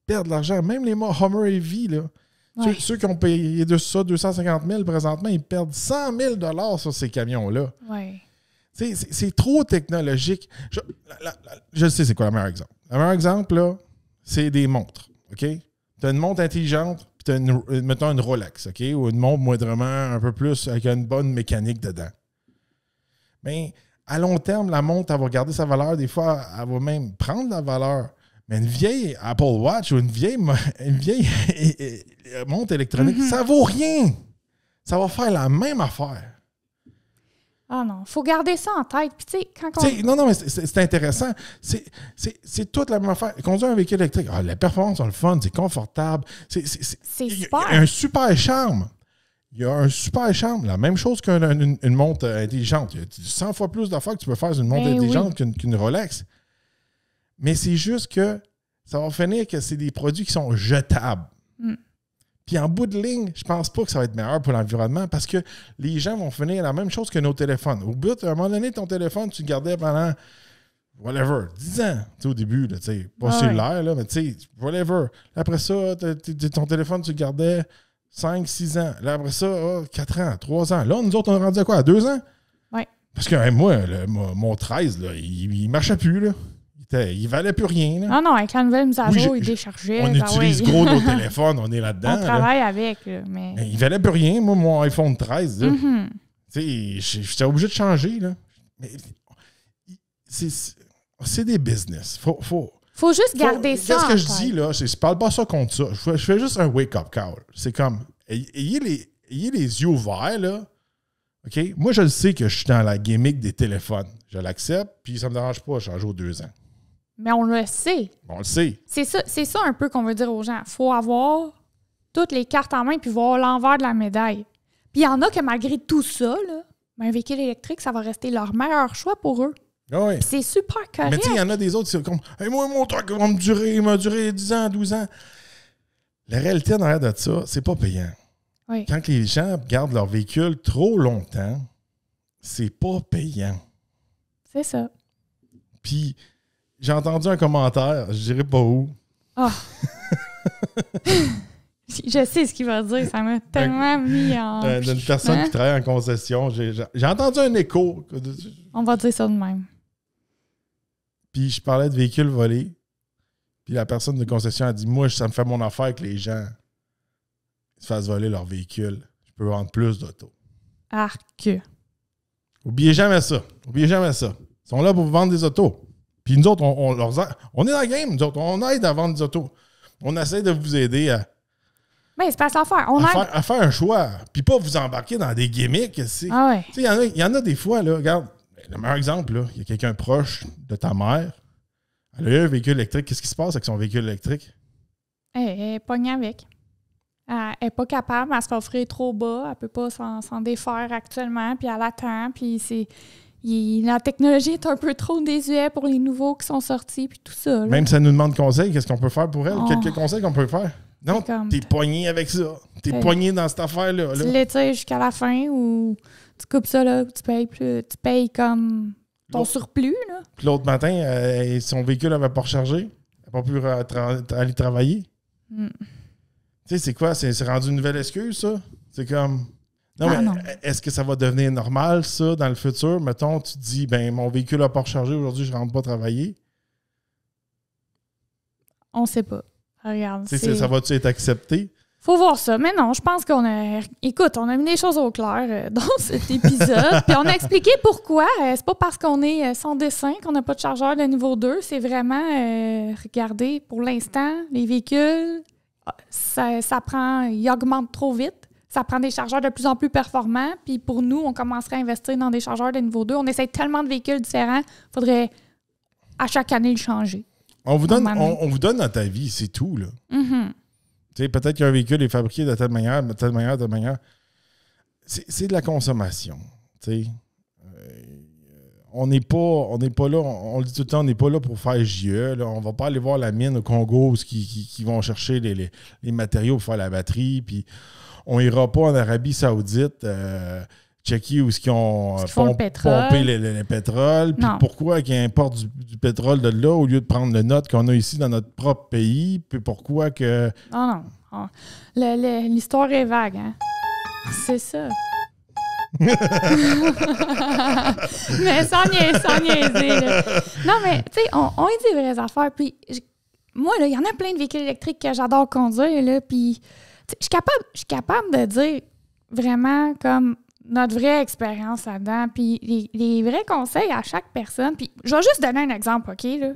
perdent de l'argent. Même les Hummer Heavy, là, ceux qui ont payé de ça 250 000 présentement, ils perdent 100 000 sur ces camions-là. Ouais. C'est trop technologique. Je sais c'est quoi le meilleur exemple. Le meilleur exemple, là, c'est des montres. OK? Tu as une montre intelligente, puis tu as mettons une Rolex, OK? Ou une montre moindrement un peu plus avec une bonne mécanique dedans. Mais à long terme, la montre, elle va garder sa valeur. Des fois, elle va même prendre la valeur. Mais une vieille Apple Watch ou une vieille montre électronique, ça vaut rien. Ça va faire la même affaire. Ah non, il faut garder ça en tête. Puis tu sais, quand on... Non, mais c'est intéressant. C'est toute la même affaire. Conduire un véhicule électrique, la performance, c'est le fun, c'est confortable. C'est super. Il y a un super charme. Il y a un super charme. La même chose qu'une montre intelligente. Il y a 100 fois plus d'affaires que tu peux faire sur une montre intelligente qu'une Rolex. Mais c'est juste que ça va finir que c'est des produits qui sont jetables. Puis en bout de ligne, je pense pas que ça va être meilleur pour l'environnement parce que les gens vont finir la même chose que nos téléphones. Au bout, à un moment donné, ton téléphone, tu le gardais pendant whatever, 10 ans, tu sais, au début, là, tu sais, pas cellulaire, là, mais tu sais, whatever. Là, après ça, ton téléphone, tu le gardais 5, 6 ans. Là, après ça, 4 ans, 3 ans. Là, nous autres, on est rendu à quoi? À 2 ans? Oui. Parce que moi, mon 13, là, il marchait plus, là. Il valait plus rien. Là. Non, avec la nouvelle mise à jour, il déchargeait. On utilise gros nos téléphones, on est là-dedans. On travaille avec, là, mais... Il valait plus rien, moi, mon iPhone 13. Là. Tu sais, j'étais obligé de changer, là. Mais c'est des business. Faut juste garder ça. Qu'est-ce que je dis, là? Je parle pas ça contre ça. Je fais juste un wake-up call. C'est comme, ayez les yeux ouverts, là. OK? Moi, je le sais que je suis dans la gimmick des téléphones. Je l'accepte, puis ça me dérange pas de changer aux 2 ans. Mais on le sait. On le sait. C'est ça un peu qu'on veut dire aux gens. Il faut avoir toutes les cartes en main puis voir l'envers de la médaille. Puis il y en a que malgré tout ça, là, un véhicule électrique, ça va rester leur meilleur choix pour eux. Ah oui. C'est super correct. Mais tu sais, il y en a des autres qui sont comme hey, moi, mon truc va me durer 10 ans, 12 ans. La réalité en arrière de ça, c'est pas payant. Oui. Quand les gens gardent leur véhicule trop longtemps, c'est pas payant. C'est ça. Puis, j'ai entendu un commentaire, je dirais pas où. Ah! Je sais ce qu'il va dire, ça m'a tellement mis en... D'une personne qui travaille en concession. J'ai entendu un écho. On va dire ça de même. Puis, je parlais de véhicules volés. Puis, la personne de concession a dit, moi, ça me fait mon affaire que les gens se fassent voler leur véhicule. Je peux vendre plus d'autos. Arc. Oubliez jamais ça. Oubliez jamais ça. Ils sont là pour vous vendre des autos. Puis nous autres, on est dans le game. Nous autres, on aide à vendre des autos. On essaie de vous aider à... Mais c'est pas ça à faire. À faire un choix. Puis pas vous embarquer dans des gimmicks. Ah ouais. Il y en a des fois, là, regarde, le meilleur exemple, il y a quelqu'un proche de ta mère. Elle a eu un véhicule électrique. Qu'est-ce qui se passe avec son véhicule électrique? Elle est pognée avec. Elle n'est pas capable. Elle se fait offrir trop bas. Elle ne peut pas s'en défaire actuellement. Puis elle attend. Puis la technologie est un peu trop désuète pour les nouveaux qui sont sortis. Puis tout ça. Là. Même si elle nous demande conseil, qu'est-ce qu'on peut faire pour elle? Quelques conseils qu'on peut faire? Non, t'es pogné avec ça. T'es pogné dans cette affaire-là. Tu l'étires jusqu'à la fin ou tu coupes ça, là, tu payes comme ton surplus. Là. Puis l'autre matin, son véhicule n'avait pas rechargé. Elle n'a pas pu aller travailler. Tu sais, c'est quoi? C'est rendu une nouvelle excuse, ça? C'est comme... Non. Est-ce que ça va devenir normal, ça, dans le futur? Mettons, tu te dis, ben mon véhicule n'a pas rechargé, aujourd'hui, je ne rentre pas travailler. On sait pas. Regarde. Ça va-tu être accepté? Faut voir ça. Mais non, je pense qu'on a... Écoute, on a mis les choses au clair dans cet épisode. Puis on a expliqué pourquoi. C'est pas parce qu'on est sans dessin qu'on n'a pas de chargeur de niveau 2. C'est vraiment, regardez, pour l'instant, les véhicules, ça prend... Ils augmentent trop vite. Ça prend des chargeurs de plus en plus performants. Puis pour nous, on commencerait à investir dans des chargeurs de niveau 2. On essaie tellement de véhicules différents. Il faudrait à chaque année le changer. On vous donne notre avis, c'est tout, là. Mm-hmm. Peut-être qu'un véhicule est fabriqué de telle manière, de telle manière, de telle manière. C'est de la consommation. On n'est pas là, on le dit tout le temps, on n'est pas là pour faire JE. Là. On ne va pas aller voir la mine au Congo qui vont chercher les matériaux pour faire la batterie. Puis on n'ira pas en Arabie Saoudite checker où ils ont pompé le pétrole. Puis pourquoi qu'ils importent du pétrole de là au lieu de prendre le note qu'on a ici dans notre propre pays. Puis pourquoi que... Non. L'histoire est vague, hein? C'est ça. Mais sans niaiser, là. Non, mais, tu sais, on dit des vraies affaires. Puis, moi, là, il y en a plein de véhicules électriques que j'adore conduire, là. Puis, je suis capable de dire vraiment comme notre vraie expérience là-dedans. Puis, les vrais conseils à chaque personne. Puis, je vais juste donner un exemple, OK, là?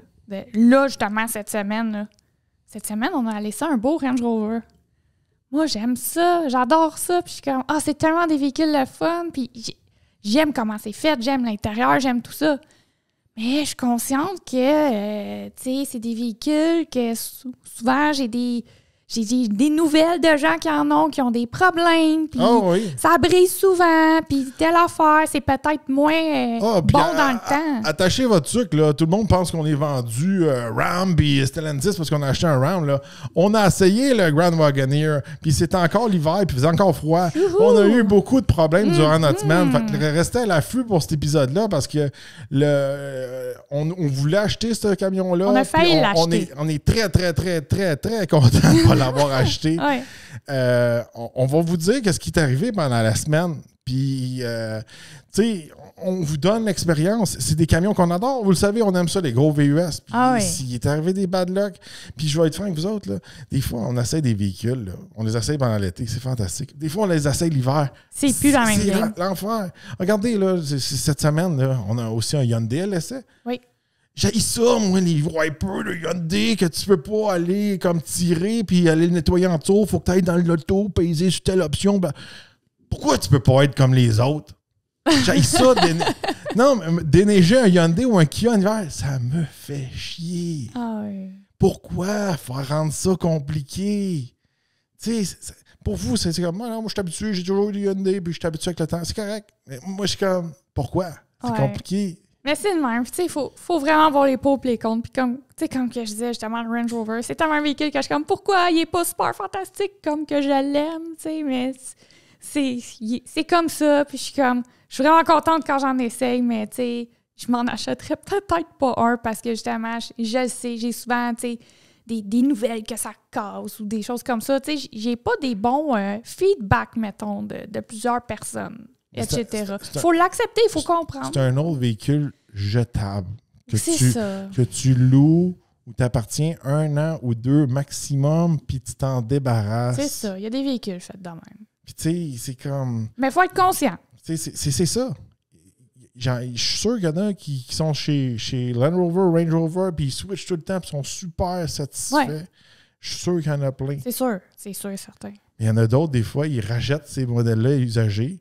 Là, justement, cette semaine, là. Cette semaine, on a laissé un beau Range Rover. Moi, j'aime ça, j'adore ça. Puis je suis comme, c'est tellement des véhicules le fun. Puis j'aime comment c'est fait, j'aime l'intérieur, j'aime tout ça. Mais je suis consciente que, tu sais, c'est des véhicules que souvent, j'ai J'ai des nouvelles de gens qui ont des problèmes, puis ça brise souvent, puis telle affaire, c'est peut-être moins bon dans le temps. Attachez votre truc, là. Tout le monde pense qu'on est vendu Ram puis Stellantis parce qu'on a acheté un Ram, là. On a essayé le Grand Wagoneer, puis c'était encore l'hiver, puis il faisait encore froid. On a eu beaucoup de problèmes durant notre semaine. Fait que restez à l'affût pour cet épisode-là parce que on voulait acheter ce camion-là. On a failli l'acheter. On est très, très, très, très, très content de l'avoir acheté. Ouais. On va vous dire ce qui est arrivé pendant la semaine. Puis, tu sais, on vous donne l'expérience. C'est des camions qu'on adore. Vous le savez, on aime ça, les gros VUS. Puis, s'il est arrivé des bad luck, puis je vais être franc avec vous autres, là, des fois, on essaie des véhicules. Là. On les essaye pendant l'été. C'est fantastique. Des fois, on les essaye l'hiver. C'est plus la même game. C'est l'enfer. Regardez, là, cette semaine, là, on a aussi un Hyundai à l'essai. Oui. J'haïs ça, moi, les wipers de Hyundai, que tu peux pas aller comme tirer puis aller le nettoyer en dessous. Faut que tu ailles dans l'auto, peser sur telle option. Ben, pourquoi tu peux pas être comme les autres? J'haïs ça. Non, mais déneiger un Hyundai ou un Kia en hiver, ça me fait chier. Ah oui. Pourquoi faire rendre ça compliqué? Tu sais, pour vous, c'est comme, moi, je suis habitué, j'ai toujours eu des Hyundai puis je suis habitué avec le temps. C'est correct. Mais moi, je suis comme, pourquoi? C'est compliqué. Mais c'est le même. Il faut vraiment voir les pour et les contre. Puis comme que je disais justement, le Range Rover, c'est tellement un véhicule que je suis comme, pourquoi il n'est pas super fantastique comme que je l'aime, mais c'est comme ça. Puis je suis comme, je suis vraiment contente quand j'en essaye, mais je m'en achèterais peut-être pas un parce que justement, je le sais, j'ai souvent, des nouvelles que ça casse ou des choses comme ça. J'ai pas des bons feedbacks, mettons, de plusieurs personnes. Etc. Il faut l'accepter, il faut comprendre. C'est un autre véhicule jetable que tu loues ou t'appartiens 1 an ou 2 maximum, puis tu t'en débarrasses. C'est ça. Il y a des véhicules faits de même. Puis tu sais, c'est comme... Mais il faut être conscient. C'est ça. Je suis sûr qu'il y en a qui sont chez Land Rover, Range Rover, puis ils switchent tout le temps, puis sont super satisfaits. Ouais. Je suis sûr qu'il y en a plein. C'est sûr et certain. Il y en a d'autres, des fois, ils rachètent ces modèles-là usagés.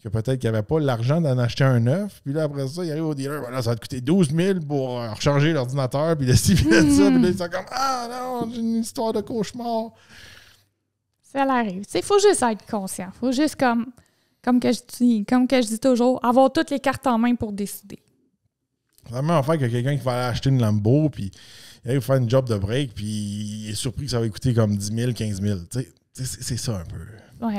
Que peut-être qu'il n'y avait pas l'argent d'en acheter un neuf. Puis là, après ça, il arrive au dealer. Voilà, ça va te coûter 12 000 pour recharger l'ordinateur. Puis de ci, puis de ça. Puis là, ils sont comme, ah non, j'ai une histoire de cauchemar. Ça arrive. Il faut juste être conscient. Il faut juste, comme que je dis toujours, avoir toutes les cartes en main pour décider. C'est la même affaire que quelqu'un qui va aller acheter une Lambo. Puis il arrive faire une job de break. Puis il est surpris que ça va coûter comme 10 000, 15 000. C'est ça un peu. Oui.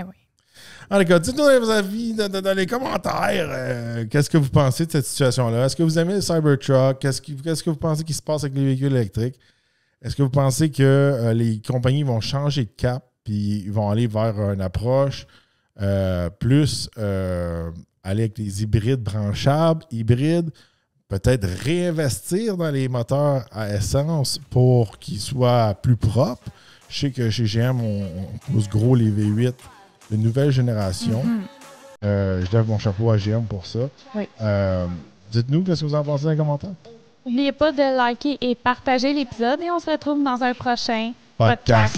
En tout cas, dites-nous vos avis dans les commentaires. Qu'est-ce que vous pensez de cette situation-là? Est-ce que vous aimez le Cybertruck? Qu'est-ce que vous pensez qui se passe avec les véhicules électriques? Est-ce que vous pensez que les compagnies vont changer de cap puis ils vont aller vers une approche plus aller avec les hybrides branchables, peut-être réinvestir dans les moteurs à essence pour qu'ils soient plus propres? Je sais que chez GM, on pousse gros les V8 de nouvelle génération. Je lève mon chapeau à GM pour ça. Oui. Dites-nous qu'est-ce que vous en pensez dans les commentaires. N'oubliez pas de liker et partager l'épisode et on se retrouve dans un prochain podcast.